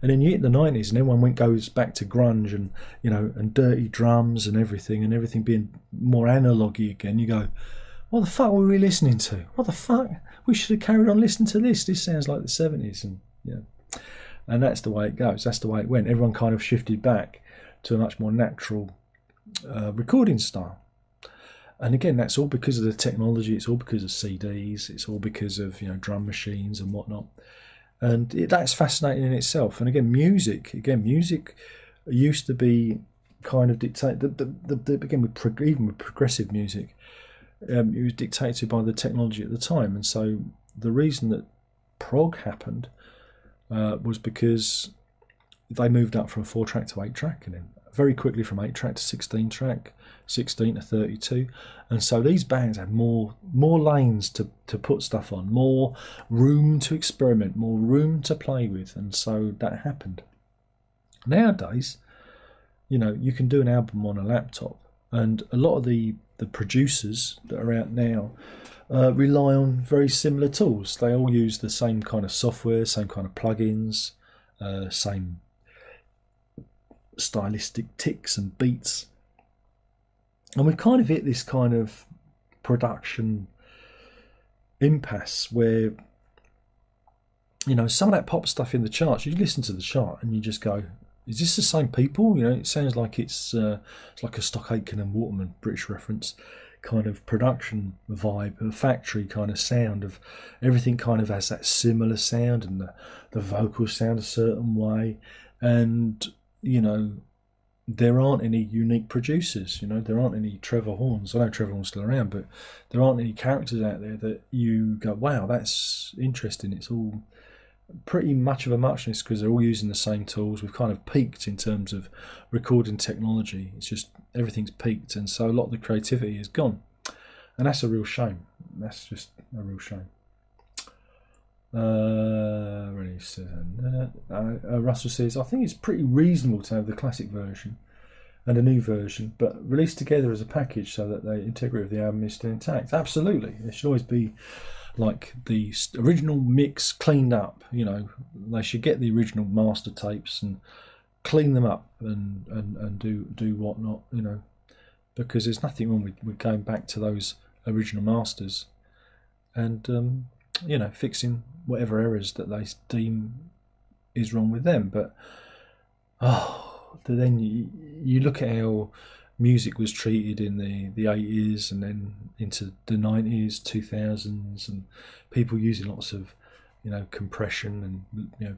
And then you hit the 90s and everyone goes back to grunge and, you know, and dirty drums and everything being more analogy again. You go, what the fuck were we listening to? What the fuck? We should have carried on listening to this. This sounds like the 70s. And, you know, and that's the way it goes. That's the way it went. Everyone kind of shifted back to a much more natural recording style. And again, that's all because of the technology. It's all because of CDs. It's all because of, you know, drum machines and whatnot. And that's fascinating in itself. And again, music used to be kind of dictated. Again, even with progressive music, it was dictated by the technology at the time. And so the reason that prog happened was because they moved up from a 4-track to 8-track, and then very quickly from 8-track to 16-track, 16 to 32, and so these bands had more lanes to put stuff on, more room to experiment, more room to play with, and so that happened. Nowadays, you know, you can do an album on a laptop, and a lot of the producers that are out now rely on very similar tools. They all use the same kind of software, same kind of plugins, same stylistic ticks and beats. And we've kind of hit this kind of production impasse where, you know, some of that pop stuff in the charts, you listen to the chart and you just go, is this the same people? You know, it sounds like it's like a Stock Aitken and Waterman, British reference, kind of production vibe, a factory kind of sound of everything kind of has that similar sound, and the vocals sound a certain way. And, you know, there aren't any unique producers, you know, there aren't any Trevor Horns. I know Trevor Horn's still around, but there aren't any characters out there that you go, wow, that's interesting. It's all pretty much of a muchness because they're all using the same tools. We've kind of peaked in terms of recording technology. It's just everything's peaked, and so a lot of the creativity is gone, and that's a real shame. That's just a real shame. Russell says, I think it's pretty reasonable to have the classic version and a new version, but released together as a package so that the integrity of the album is still intact. Absolutely, there should always be like the original mix cleaned up. You know, they should get the original master tapes and clean them up and do whatnot, you know, because there's nothing wrong with going back to those original masters and you know, fixing whatever errors that they deem is wrong with them. But then you look at how music was treated in the 80s and then into the 90s, 2000s, and people using lots of, you know, compression and, you know,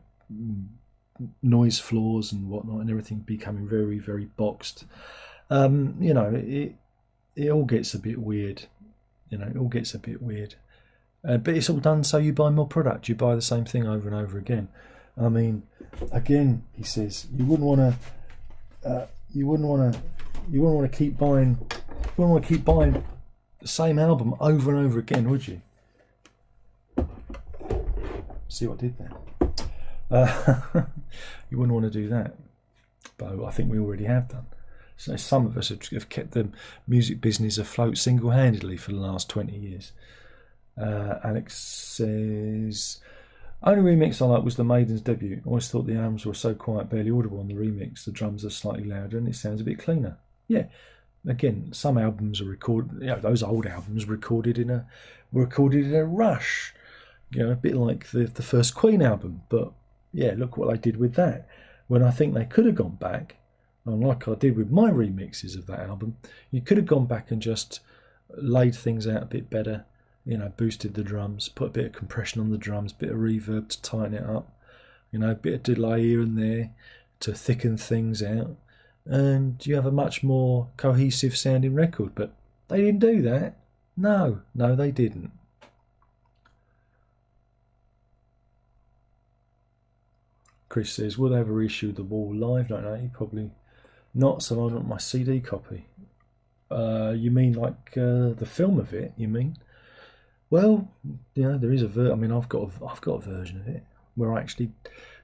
noise floors and whatnot, and everything becoming very, very boxed. You know, it all gets a bit weird. You know, it all gets a bit weird. But it's all done so you buy more product. You buy the same thing over and over again. I mean, again, he says you wouldn't want to keep buying. You wouldn't want to keep buying the same album over and over again, would you? See what I did there? You wouldn't want to do that, but I think we already have done. So some of us have kept the music business afloat single-handedly for the last 20 years. Alex says, only remix I like was the Maiden's debut. I always thought the albums were so quiet, barely audible on the remix. The drums are slightly louder and it sounds a bit cleaner. Yeah, again, some albums are recorded. You know, those old albums were recorded in a rush. You know, a bit like the first Queen album. But yeah, look what they did with that. When I think they could have gone back, and like I did with my remixes of that album, you could have gone back and just laid things out a bit better. You know, boosted the drums, put a bit of compression on the drums, bit of reverb to tighten it up, you know, a bit of delay here and there to thicken things out, and you have a much more cohesive sounding record. But they didn't do that. No, they didn't. Chris says, will they ever reissue The Wall live? Don't know, probably not, so I want my CD copy. You mean like the film of it, you mean? Well, you know, there is a I mean, I've got a version of it where I actually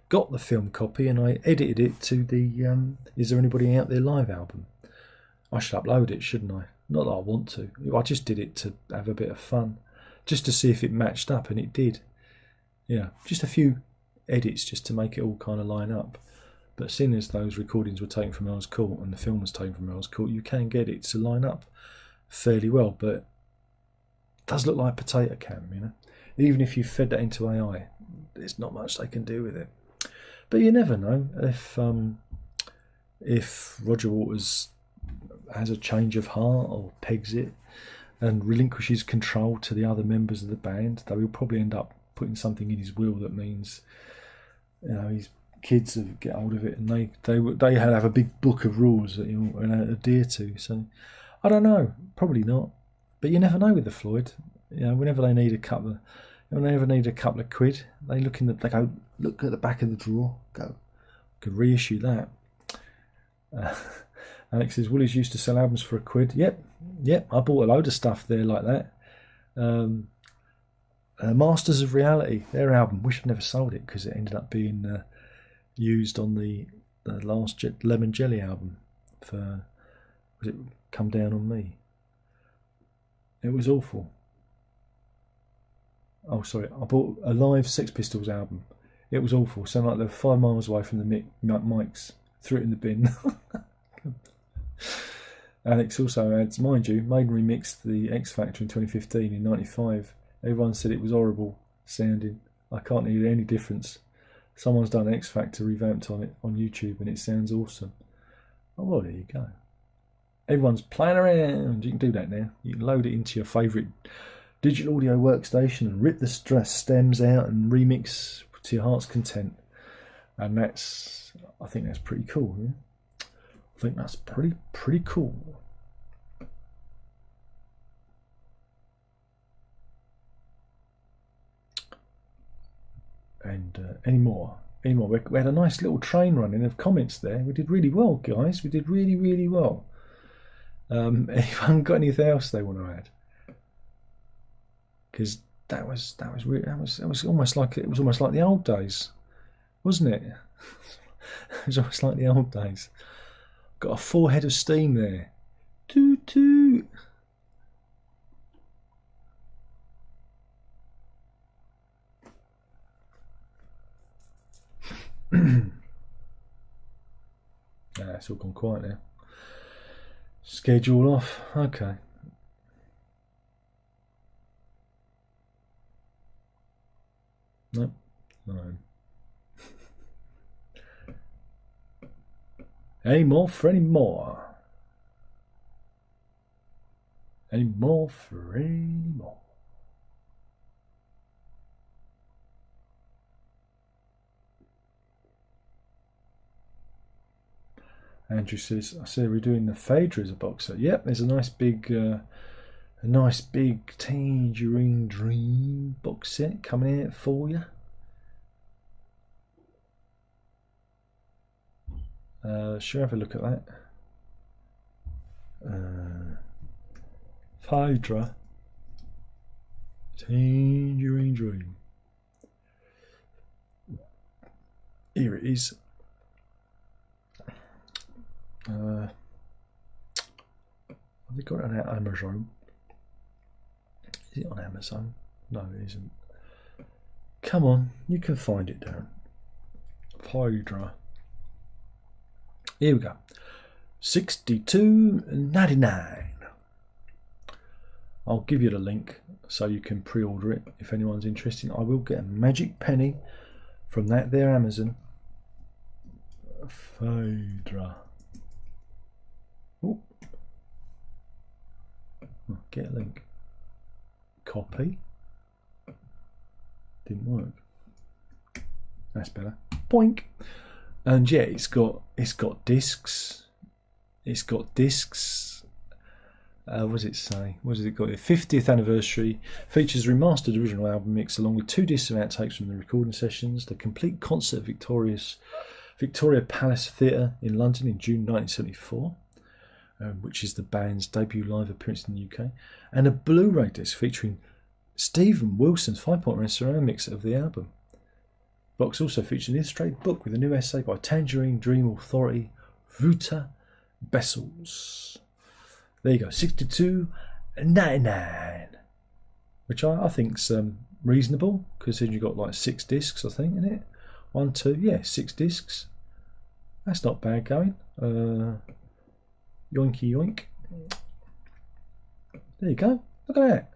got the film copy and I edited it to the Is There Anybody Out There live album. I should upload it, shouldn't I? Not that I want to. I just did it to have a bit of fun, just to see if it matched up, and it did. Yeah, just a few edits just to make it all kind of line up. But seeing as those recordings were taken from Earl's Court and the film was taken from Earl's Court, you can get it to line up fairly well. But does look like potato cam, you know. Even if you fed that into AI, there's not much they can do with it. But you never know if Roger Waters has a change of heart or pegs it and relinquishes control to the other members of the band. Though he'll probably end up putting something in his will that means, you know, his kids get hold of it and they have a big book of rules that he'll adhere to. So I don't know, probably not. But you never know with the Floyd. You know, whenever they need a couple of quid, they go look at the back of the drawer, go, could reissue that. Alex says, Willis used to sell albums for £1. Yep, I bought a load of stuff there like that. Masters of Reality, their album, wish I'd never sold it because it ended up being used on the last Lemon Jelly album for, was it Come Down on Me? It was awful. Oh, sorry. I bought a live Sex Pistols album. It was awful. Sounded like they were 5 miles away from the mics. Threw it in the bin. Alex also adds, mind you, Maiden remixed the X Factor in 2015 in '95. Everyone said it was horrible sounding. I can't hear any difference. Someone's done X Factor revamped on it on YouTube and it sounds awesome. Oh, well, there you go. Everyone's playing around. You can do that now. You can load it into your favourite digital audio workstation and rip the stems out and remix to your heart's content. And I think that's pretty cool. Yeah? I think that's pretty cool. And any more? We had a nice little train running of comments there. We did really well, guys. We did really, really well. Anyone got anything else they want to add? Because that was almost like the old days, wasn't it? It was almost like the old days. Got a full head of steam there. Toot toot. it's all gone quiet now. Schedule off. Okay. Nope. No. Any more for any more. Any more for any more. Andrew says, I see we're doing the Phaedra as a box set. Yep, there's a nice big Tangerine Dream box set coming out for you. Should we have a look at that? Phaedra Tangerine Dream. Here it is. Have they got it on Amazon? Is it on Amazon? No, it isn't. Come on, you can find it, Darren. Phaedra. Here we go. $62.99. I'll give you the link so you can pre-order it if anyone's interested. I will get a magic penny from that there Amazon. Phaedra. Oh, get a link. Copy. Didn't work. That's better. Boink. And yeah, it's got discs. It's got discs. What does it say? What does it got? 50th anniversary features remastered original album mix along with 2 discs of outtakes from the recording sessions. The complete concert at Victoria Palace Theatre in London in June 1974. Which is the band's debut live appearance in the UK, and a Blu-ray disc featuring Stephen Wilson's 5.1 surround mix of the album. The box also features an illustrated book with a new essay by Tangerine Dream authority Ruta Bessels. There you go, $62.99, which I think's reasonable, because then you've got like 6 discs, I think, in it. 1, 2, yeah, 6 discs. That's not bad going. Yoinky yoink. There you go. Look at that.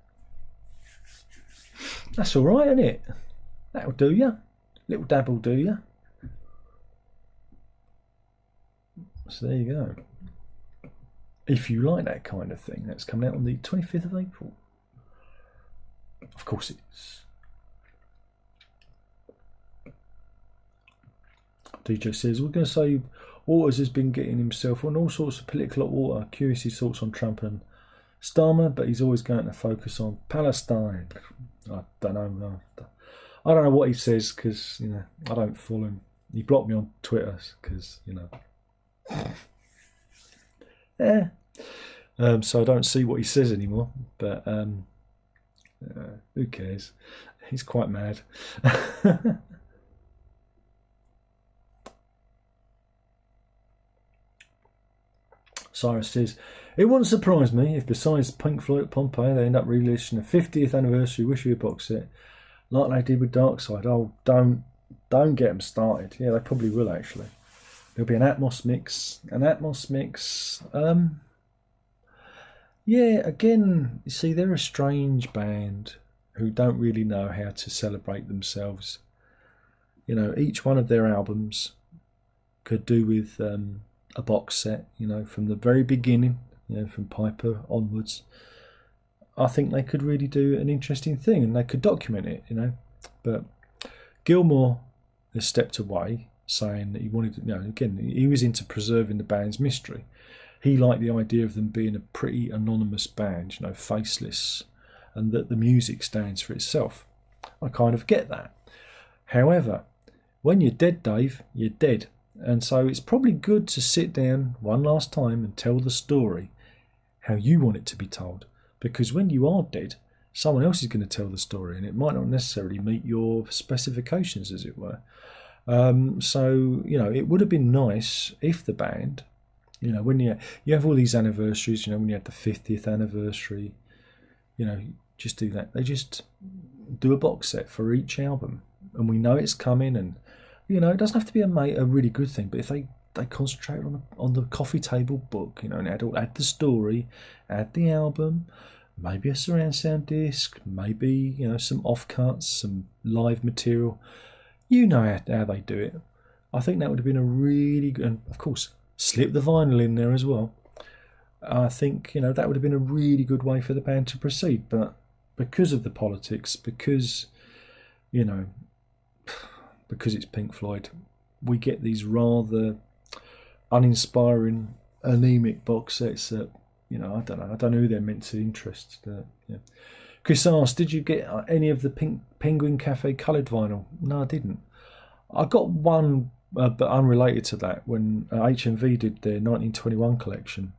That's all right, isn't it? That'll do you. Little dab will do you. So there you go. If you like that kind of thing, that's coming out on the 25th of April. Of course it is. DJ says, we're going to say Waters has been getting himself on all sorts of political hot water. Curious his thoughts on Trump and Starmer, but he's always going to focus on Palestine. I don't know. I don't know what he says, because, you know, I don't follow him. He blocked me on Twitter because, you know. Yeah. So I don't see what he says anymore, but who cares? He's quite mad. Cyrus says, it wouldn't surprise me if besides Pink Floyd at Pompeii they end up releasing a 50th anniversary Wish You a box set like they did with Dark Side. Oh, don't get them started. Yeah, they probably will actually. There'll be an Atmos mix. Yeah, again, you see, they're a strange band who don't really know how to celebrate themselves. You know, each one of their albums could do with a box set, you know, from the very beginning, you know, from Piper onwards. I think they could really do an interesting thing, and they could document it, you know. But Gilmour has stepped away, saying that he wanted to, you know, again, he was into preserving the band's mystery. He liked the idea of them being a pretty anonymous band, you know, faceless, and that the music stands for itself. I kind of get that. However, when you're dead, Dave, you're dead. And so it's probably good to sit down one last time and tell the story how you want it to be told. Because when you are dead, someone else is going to tell the story, and it might not necessarily meet your specifications, as it were. So, you know, it would have been nice if the band, you know, when you have all these anniversaries, you know, when you had the 50th anniversary, you know, just do that. They just do a box set for each album, and we know it's coming, and, you know, it doesn't have to be a really good thing, but if they they concentrated on the coffee table book, you know, and had the story, had the album, maybe a surround sound disc, maybe, you know, some offcuts, some live material. You know how they do it. I think that would have been a really good, and of course, slip the vinyl in there as well. I think, you know, that would have been a really good way for the band to proceed. But because of the politics, because, you know, because it's Pink Floyd, we get these rather uninspiring, anemic box sets that, you know, I don't know who they're meant to interest. Yeah. Chris asked, did you get any of the Penguin Cafe coloured vinyl? No, I didn't. I got one, but unrelated to that, when HMV did their 1921 collection.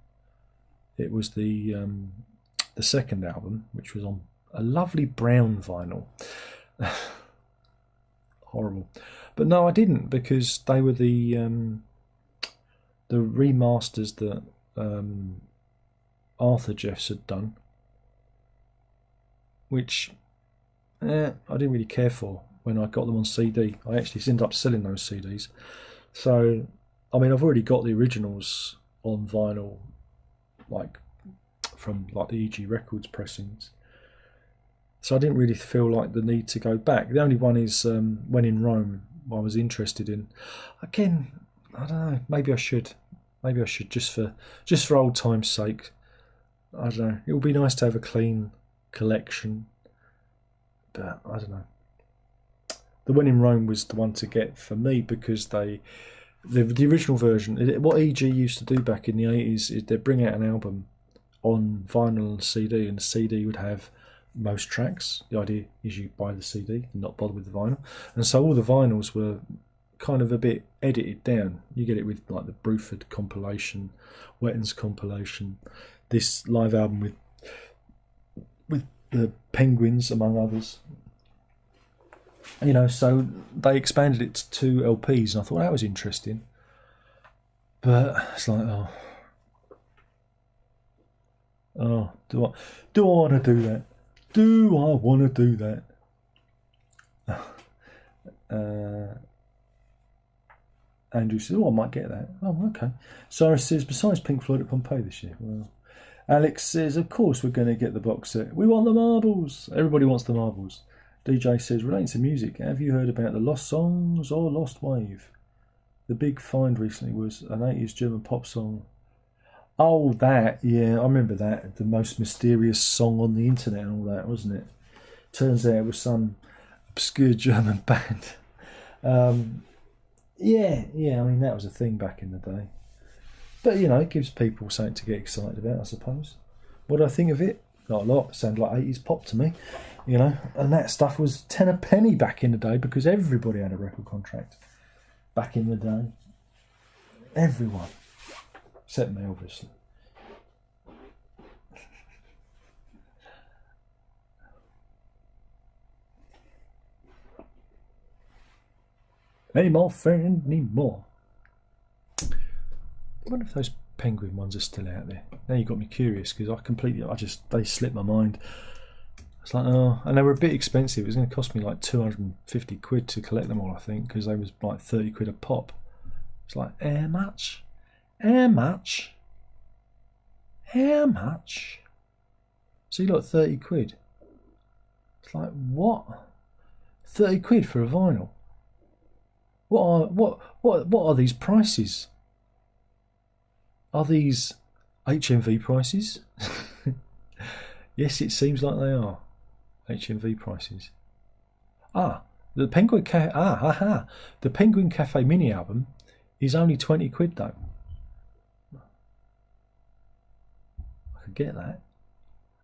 It was the second album, which was on a lovely brown vinyl. Horrible. But no, I didn't, because they were the remasters that Arthur Jeffs had done, which I didn't really care for when I got them on CD. I actually ended up selling those CDs. So, I mean, I've already got the originals on vinyl, like from like the EG Records pressings. So I didn't really feel like the need to go back. The only one is When in Rome, I was interested in. Again, I don't know, maybe I should just for old time's sake. I don't know, it would be nice to have a clean collection, but I don't know. The When in Rome was the one to get for me, because the original version, what EG used to do back in the 80s is they'd bring out an album on vinyl and CD, and the CD would have most tracks. The idea is you buy the CD and not bother with the vinyl, and so all the vinyls were kind of a bit edited down. You get it with like the Bruford compilation, Wetton's compilation, this live album with the Penguins, among others. You know, so they expanded it to 2 LPs, and I thought that was interesting. But it's like, do I want to do that? Do I want to do that? Andrew says, I might get that. Oh, okay. Cyrus says, besides Pink Floyd at Pompeii this year. Well, Alex says, of course we're going to get the box set. We want the marbles. Everybody wants the marbles. DJ says, relating to music, have you heard about the Lost Songs or Lost Wave? The big find recently was an 80s German pop song. Oh, that, yeah, I remember that. The most mysterious song on the internet and all that, wasn't it? Turns out it was some obscure German band. Yeah, I mean, that was a thing back in the day. But, you know, it gives people something to get excited about, I suppose. What do I think of it? Not a lot. It sounded like 80s pop to me, you know. And that stuff was 10 a penny back in the day, because everybody had a record contract back in the day. Everyone. Except me, obviously. Any more friend, need more. I wonder if those Penguin ones are still out there. Now you got me curious, because they slipped my mind. It's like, and they were a bit expensive. It was going to cost me like 250 quid to collect them all, I think, because they was like 30 quid a pop. It's like, how much? How much? How much? So you got 30 quid. It's like, what? 30 quid for a vinyl? What are these prices? Are these HMV prices? Yes, it seems like they are HMV prices. The Penguin the Penguin Cafe mini album is only 20 quid though. I could get that.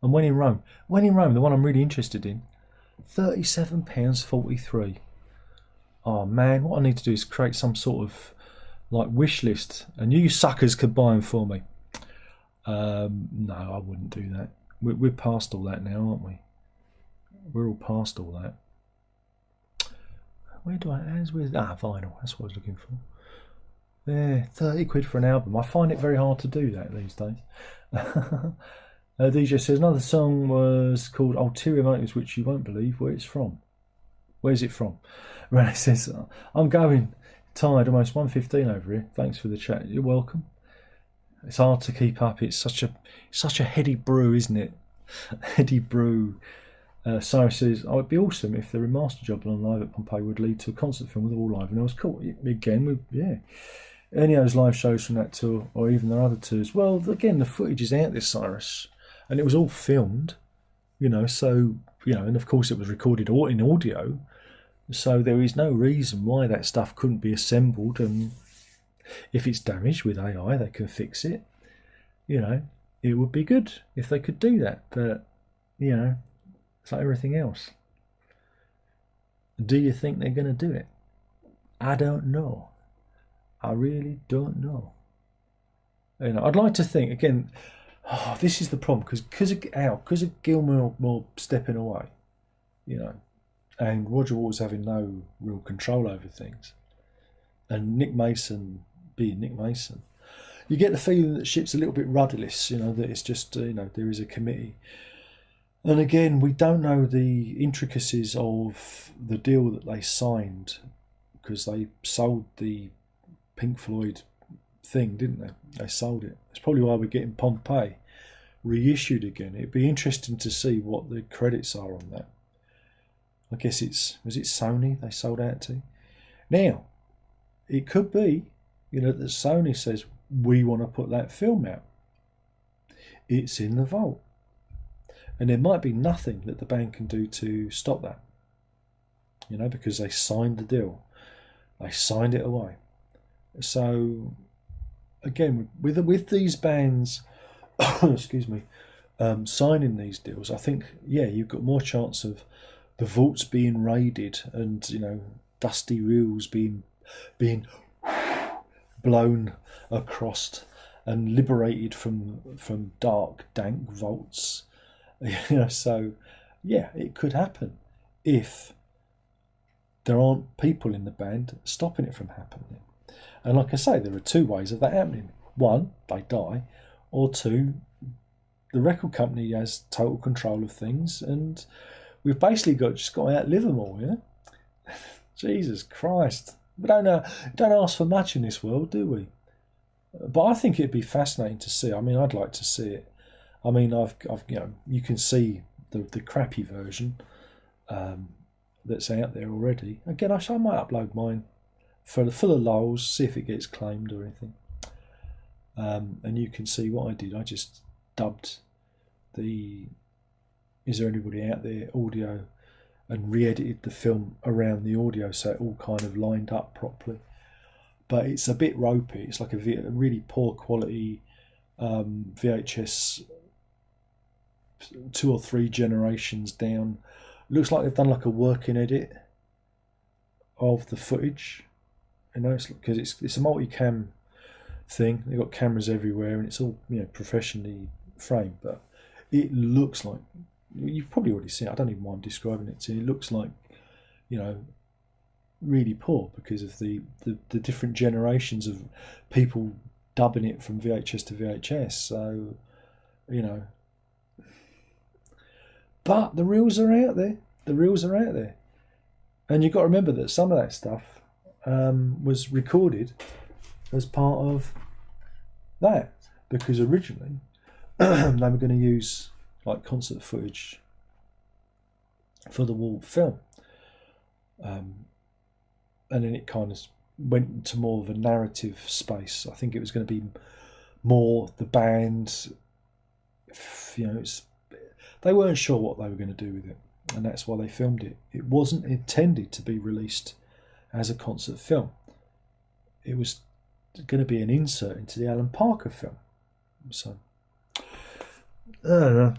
And When in Rome, the one I'm really interested in, £37.43. Oh man, what I need to do is create some sort of like wish list, and you suckers could buy them for me. No, I wouldn't do that. We're past all that now, aren't we? We're all past all that. Where's vinyl? That's what I was looking for. Yeah, 30 quid for an album. I find it very hard to do that these days. DJ says another song was called Ulterior Motives, which you won't believe where it's from. Where's it from? Renee says, I'm going Tired, almost 1:15 over here. Thanks for the chat. You're welcome. It's hard to keep up. It's such a heady brew, isn't it? Heady brew. Cyrus says, "Oh, it'd be awesome if the remaster job on Live at Pompeii would lead to a concert film with all live and it was cool." Again, yeah. Any of those live shows from that tour, or even their other tours. Well, again, the footage is out there, Cyrus, and it was all filmed. So and of course it was recorded in audio. So there is no reason why that stuff couldn't be assembled, and if it's damaged with AI, they can fix it. It would be good if they could do that, but it's like everything else. Do you think they're going to do it? I don't know. I really don't know. I'd like to think again. This is the problem because of Gilmour stepping away, and Roger Waters having no real control over things, and Nick Mason being Nick Mason, you get the feeling that ship's a little bit rudderless. That it's just there is a committee, and again we don't know the intricacies of the deal that they signed because they sold the Pink Floyd thing, didn't they? They sold it. That's probably why we're getting Pompeii reissued again. It'd be interesting to see what the credits are on that. I guess was it Sony they sold out to? Now, it could be, that Sony says, we want to put that film out. It's in the vault. And there might be nothing that the band can do to stop that. Because they signed the deal. They signed it away. So, again, with these bands, excuse me, signing these deals, I think, you've got more chance of the vaults being raided and dusty reels being blown across and liberated from dark, dank vaults. So it could happen if there aren't people in the band stopping it from happening. And like I say, there are two ways of that happening. One, they die, or two, the record company has total control of things, and we've basically got to outlive them all, Jesus Christ. We don't ask for much in this world, do we? But I think it'd be fascinating to see. I mean, I'd like to see it. I mean, I've you can see the crappy version that's out there already. Again, I might upload mine for the lulz, see if it gets claimed or anything. And you can see what I did. I just dubbed the Is There Anybody Out There audio and re-edited the film around the audio so it all kind of lined up properly. But it's a bit ropey. It's like a really poor quality VHS 2 or 3 generations down. Looks like they've done like a working edit of the footage. Because it's a multi-cam thing. They've got cameras everywhere and it's all professionally framed. But it looks like, you've probably already seen it. I don't even mind describing it to you. It looks like, really poor because of the different generations of people dubbing it from VHS to VHS. So, but the reels are out there. And you've got to remember that some of that stuff was recorded as part of that, because originally they were going to use like concert footage for the Wall film, and then it kind of went into more of a narrative space. I think it was going to be more the band. They weren't sure what they were going to do with it, and that's why they filmed it. It wasn't intended to be released as a concert film. It was going to be an insert into the Alan Parker film. So, no.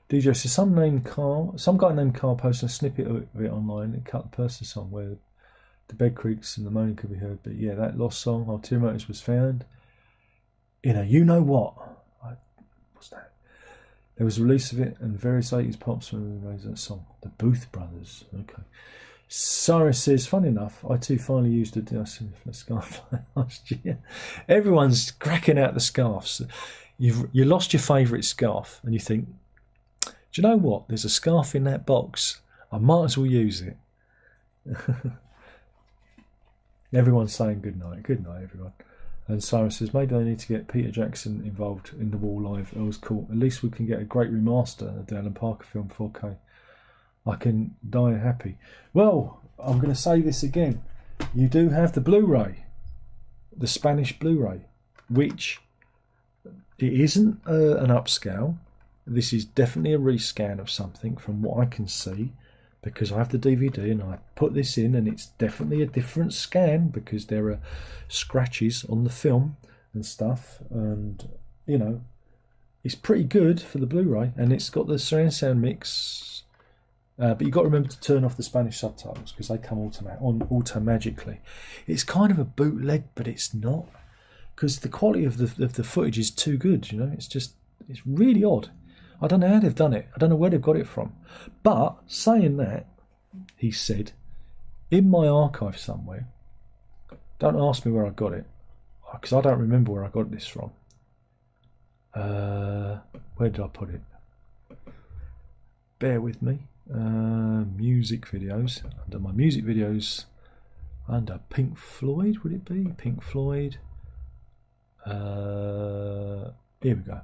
DJ says some guy named Carl posted a snippet of it online and cut the person song where the bed creaks and the moaning could be heard. But yeah, that lost song, Ulterior Motives, was found. You know what? What's that? There was a release of it and various 80s pops raised that song. The Booth Brothers. Okay. Cyrus says, funny enough, I too finally used a scarf last year. Everyone's cracking out the scarves. You lost your favourite scarf and you think, do you know what? There's a scarf in that box I might as well use it. Everyone's saying good night everyone. And Sarah says maybe I need to get Peter Jackson involved in the Wall Live. It was cool. At least we can get a great remaster of the Alan Parker film 4K. I can die happy. Well, I'm going to say this again. You do have the Blu-ray, the Spanish Blu-ray, which it isn't an upscale. This is definitely a rescan of something from what I can see, because I have the DVD and I put this in, and it's definitely a different scan because there are scratches on the film and stuff, and you know, it's pretty good for the Blu-ray, and it's got the surround sound mix. But you've got to remember to turn off the Spanish subtitles because they come auto-magically. It's kind of a bootleg, but it's not, because the quality of the footage is too good. You know, it's really odd. I don't know how they've done it. I don't know where they've got it from. But saying that, he said, in my archive somewhere, don't ask me where I got it, because I don't remember where I got this from. Where did I put it? Bear with me. Music videos. Under my music videos, under Pink Floyd, would it be? Pink Floyd. Here we go.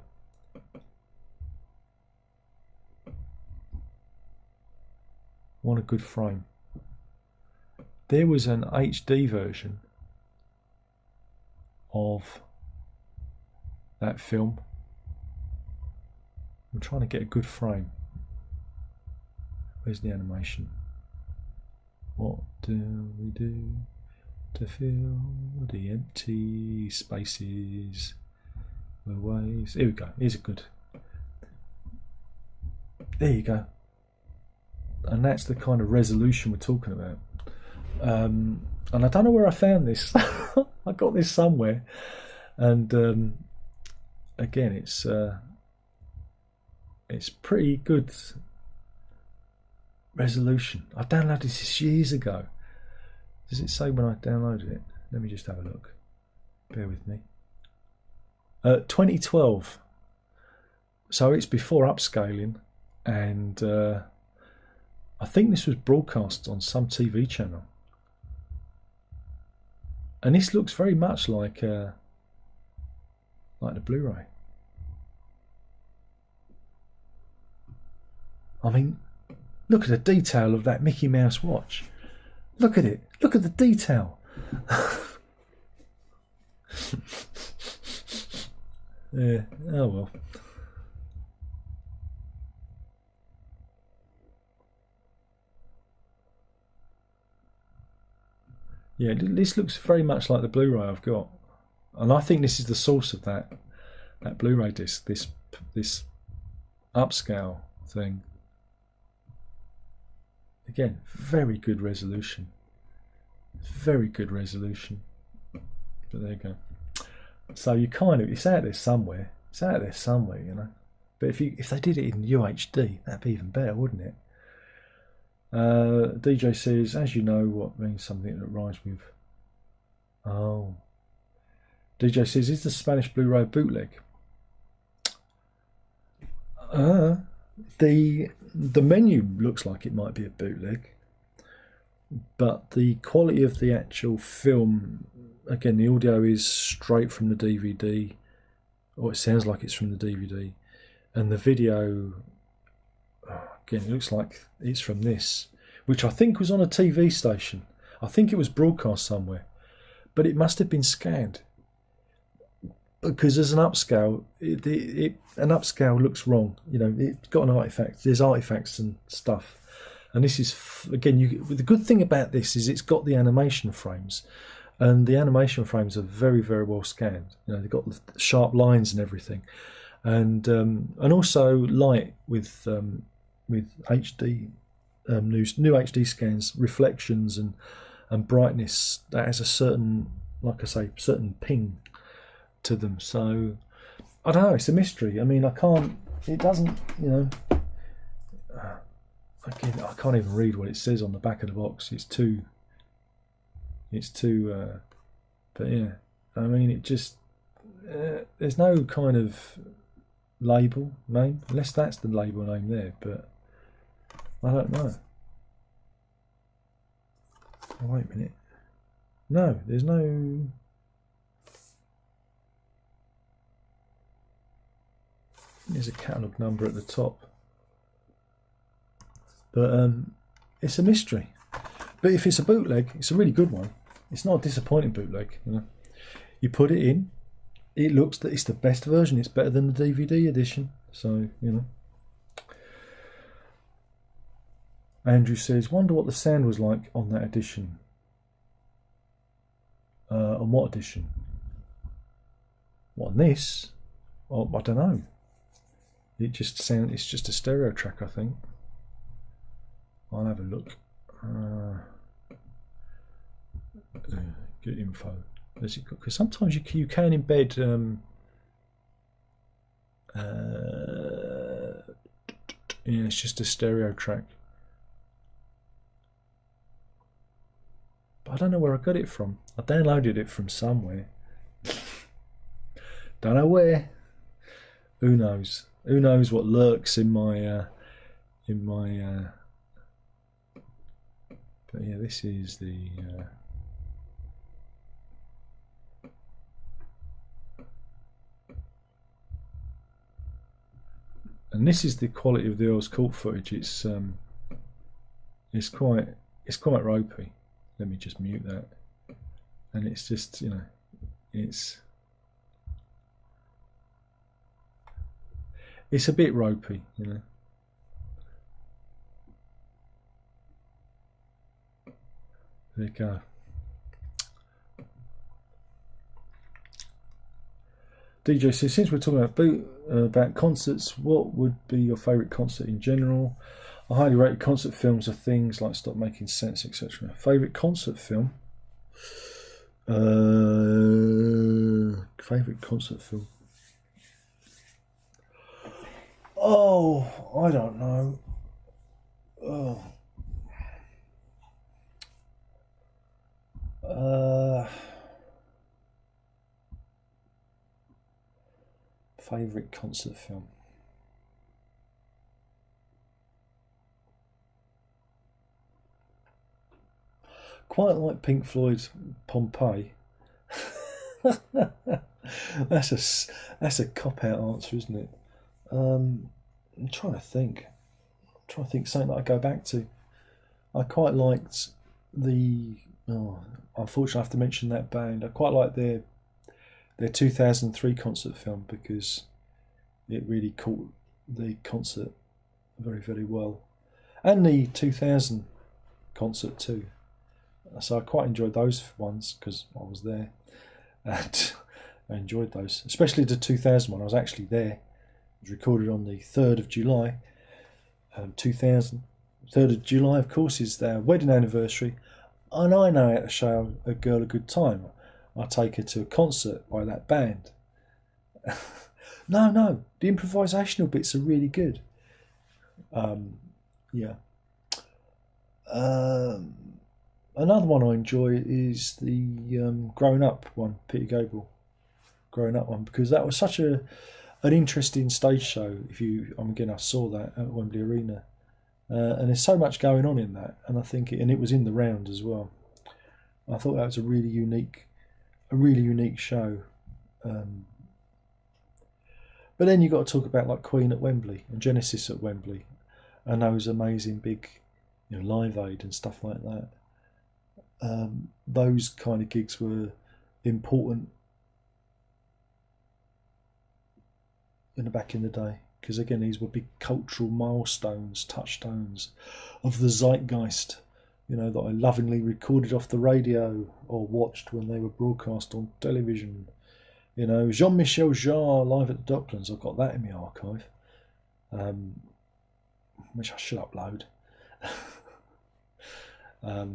What a good frame. There was an HD version of that film. I'm trying to get a good frame. Where's the animation? What do we do to fill the empty spaces? The waves. Here we go. Here's a good. There you go. And that's the kind of resolution we're talking about. And I don't know where I found this. I got this somewhere, and again, it's pretty good resolution. I downloaded this years ago. Does it say when I downloaded it? Let me just have a look. Bear with me. 2012. So it's before upscaling, and I think this was broadcast on some TV channel. And this looks very much like the Blu-ray. I mean, look at the detail of that Mickey Mouse watch. Look at it. Look at the detail. Yeah. Oh well. Yeah, this looks very much like the Blu-ray I've got, and I think this is the source of that Blu-ray disc. This upscale thing. Again, very good resolution. Very good resolution. But there you go. So you kind of, it's out there somewhere. It's out there somewhere, you know. But if they did it in UHD, that'd be even better, wouldn't it? DJ says, as you know, what means something that rhymes with. Oh. DJ says, is the Spanish Blu-ray bootleg? The menu looks like it might be a bootleg, but the quality of the actual film, again, the audio is straight from the DVD, or it sounds like it's from the DVD, and the video, again, it looks like it's from this, which I think was on a TV station. I think it was broadcast somewhere, but it must have been scanned, because as an upscale, an upscale looks wrong. You know, it's got an artifact. There's artifacts and stuff, and this is again. The good thing about this is it's got the animation frames, and the animation frames are very, very well scanned. You know, they've got sharp lines and everything, and also light with HD new HD scans, reflections and brightness that has a certain, like I say, certain ping to them. So I don't know, it's a mystery. I mean, it doesn't, you know, again, I can't even read what it says on the back of the box. It's too but yeah, I mean, it just there's no kind of label name, unless that's the label name there, but I don't know. Oh, wait a minute. No, there's no. There's a catalogue number at the top, but it's a mystery. But if it's a bootleg, it's a really good one. It's not a disappointing bootleg. You know, you put it in, it looks that it's the best version. It's better than the DVD edition. So you know. Andrew says, "Wonder what the sound was like on that edition." On what edition? What, on this? Oh, I don't know. It just sound. It's just a stereo track, I think. I'll have a look. Get info. Because sometimes you can embed. Yeah, it's just a stereo track. But I don't know where I got it from. I downloaded it from somewhere. Don't know where. Who knows? Who knows what lurks in my but yeah, this is the and this is the quality of the Earl's Court footage. It's quite ropey. Let me just mute that. And it's just, you know, it's a bit ropey, you know. There you go. DJ says, since we're talking about concerts, what would be your favourite concert in general? I highly rated concert films are things like Stop Making Sense, etc. Favourite concert film? Favourite concert film? Oh, I don't know. Favourite concert film? Quite like Pink Floyd's Pompeii. That's a cop-out answer, isn't it? I'm trying to think. Something that I go back to. I quite liked the. Unfortunately, I have to mention that band. I quite like their 2003 concert film because it really caught the concert very, very well, and the 2000 concert too. So I quite enjoyed those ones because I was there, and I enjoyed those, especially the 2000 one. I was actually there. It was recorded on the 3rd of July, 2000. 3rd of July, of course, is their wedding anniversary, and I know how to show a girl a good time. I take her to a concert by that band. No, the improvisational bits are really good. Yeah. Another one I enjoy is the Grown Up one, Peter Gabriel Grown Up one, because that was such an interesting stage show. I saw that at Wembley Arena, and there's so much going on in that, and I think it was in the round as well. I thought that was a really unique show. But then you've got to talk about like Queen at Wembley and Genesis at Wembley, and those amazing big, Live Aid and stuff like that. Those kind of gigs were important back in the day, because again, these were big cultural milestones, touchstones of the zeitgeist, that I lovingly recorded off the radio or watched when they were broadcast on television. Jean-Michel Jarre live at the Docklands. I've got that in my archive, which I should upload. I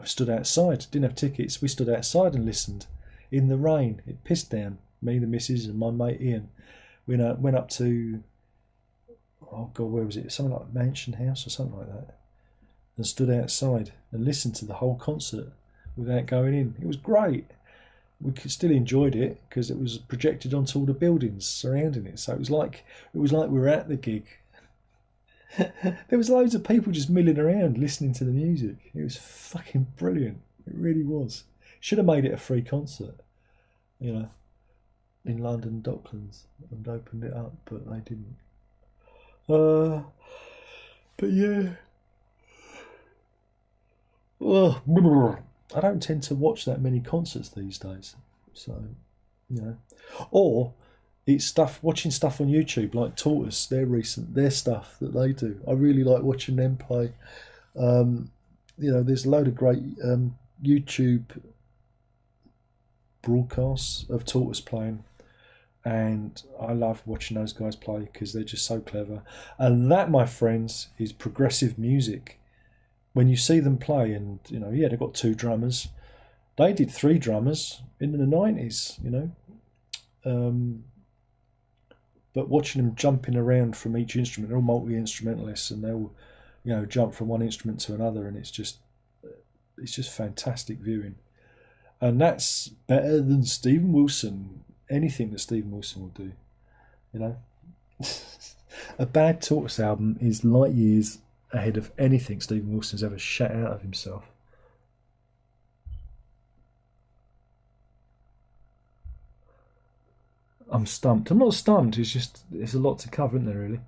stood outside, didn't have tickets. We stood outside and listened in the rain. It pissed down. Me, the missus, and my mate Ian. We went up to, oh God, where was it? Something like Mansion House or something like that, and stood outside and listened to the whole concert without going in. It was great. We still enjoyed it because it was projected onto all the buildings surrounding it. So it was like we were at the gig. There was loads of people just milling around listening to the music. It was fucking brilliant. It really was. Should have made it a free concert, you know, in London Docklands and opened it up, but they didn't. But yeah. Well, I don't tend to watch that many concerts these days, so you know, or it's watching stuff on YouTube like Tortoise, their stuff that they do. I really like watching them play. You know, there's a load of great YouTube broadcasts of Tortoise playing, and I love watching those guys play because they're just so clever. And that, my friends, is progressive music. When you see them play, and you know, yeah, they've got 2 drummers. They did 3 drummers in the 90s, you know. But watching them jumping around from each instrument, they're all multi-instrumentalists, and they'll, you know, jump from one instrument to another, and it's just fantastic viewing. And that's better than Stephen Wilson. Anything that Stephen Wilson will do, you know. A bad Tortoise album is light years ahead of anything Stephen Wilson's ever shut out of himself. I'm stumped. I'm not stumped. It's a lot to cover, isn't there? Really.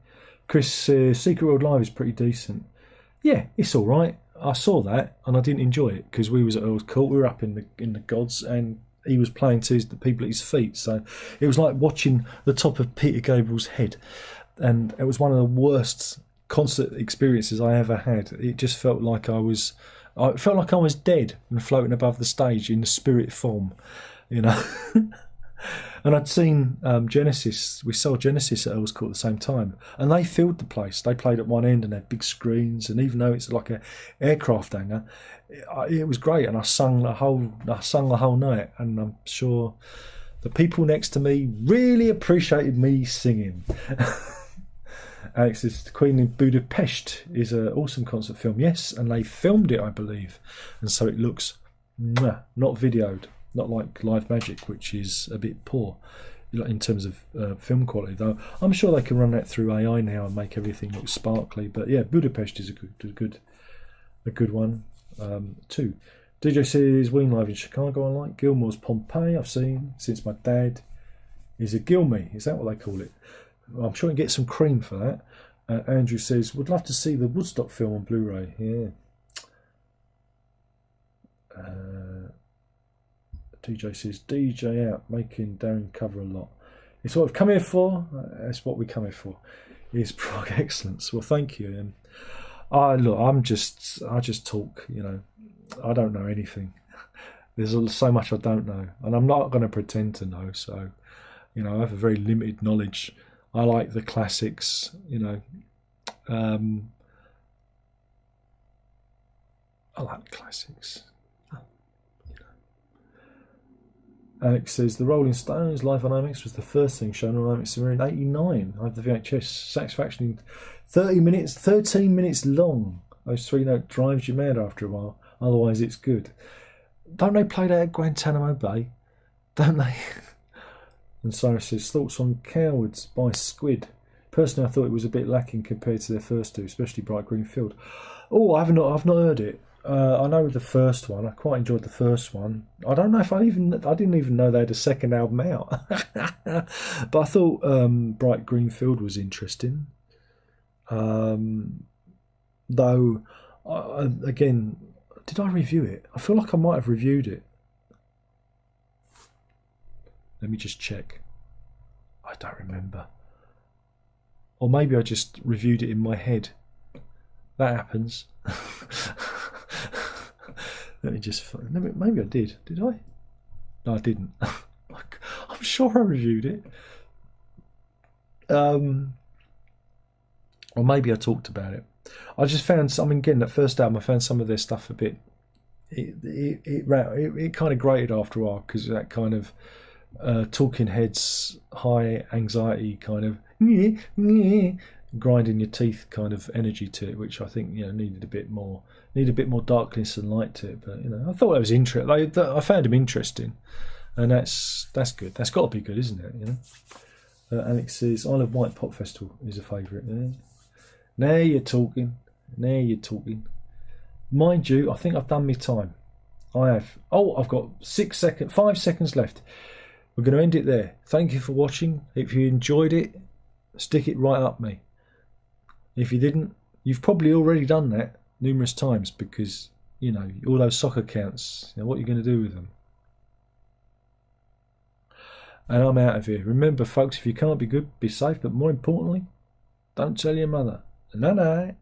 Chris says Secret World Live is pretty decent. Yeah, it's all right. I saw that and I didn't enjoy it because we was at Earl's Court. We were up in the gods and he was playing to the people at his feet. So it was like watching the top of Peter Gabriel's head, and it was one of the worst concert experiences I ever had. It just felt like I was dead and floating above the stage in the spirit form, you know. And I'd seen Genesis. We saw Genesis at Earl's Court at the same time, and they filled the place. They played at one end and had big screens, and even though it's like a aircraft hangar, it was great. And I sung the whole night, and I'm sure the people next to me really appreciated me singing. Alex says The Queen in Budapest is an awesome concert film. Yes, and they filmed it, I believe, and so it looks not videoed. Not like Live Magic, which is a bit poor in terms of film quality. Though I'm sure they can run that through AI now and make everything look sparkly. But yeah, Budapest is a good one too. DJ says Ween Live in Chicago. I like Gilmore's Pompeii. I've seen since my dad is a Gilme. Is that what they call it? I'm sure you can get some cream for that. Andrew says would love to see the Woodstock film on Blu-ray. Yeah. DJ says DJ out making Darren cover a lot. It's what I've come here for. That's what we come here for. Is prog excellence. Well, thank you. And I just talk. You know, I don't know anything. There's so much I don't know, and I'm not going to pretend to know. So, you know, I have a very limited knowledge. I like the classics. You know, I like the classics. Alex says the Rolling Stones live on IMAX was the first thing shown on IMAX in '89. I had the VHS satisfaction in 13 minutes long. Those 3-note drives you mad after a while. Otherwise, it's good. Don't they play that at Guantanamo Bay? Don't they? And Cyrus says thoughts on Cowards by Squid. Personally, I thought it was a bit lacking compared to their first two, especially Bright Green Field. Oh, I've not heard it. I know the first one. I quite enjoyed the first one. I don't know if I didn't even know they had a second album out. But I thought Bright Green Field was interesting. Though, again, did I review it? I feel like I might have reviewed it. Let me just check. I don't remember. Or maybe I just reviewed it in my head. That happens. Maybe I did. Did I? No, I didn't. I'm sure I reviewed it. Or maybe I talked about it. I just found again, that first album, I found some of their stuff a bit. It kind of grated after a while because that kind of Talking Heads high anxiety kind of grinding your teeth kind of energy to it, which I think needed a bit more darkness and light to it. But I thought that was interesting. I found him interesting, and that's good. That's got to be good, isn't it? Alex says Isle of Wight Pop Festival is a favourite. Yeah. Now you're talking. Now you're talking. Mind you, I think I've done my time. I have. Oh, I've got 5 seconds left. We're going to end it there. Thank you for watching. If you enjoyed it, stick it right up me. If you didn't, you've probably already done that numerous times because, you know, all those soccer accounts, you know, what are you going to do with them? And I'm out of here. Remember, folks, if you can't be good, be safe. But more importantly, don't tell your mother. Night-night.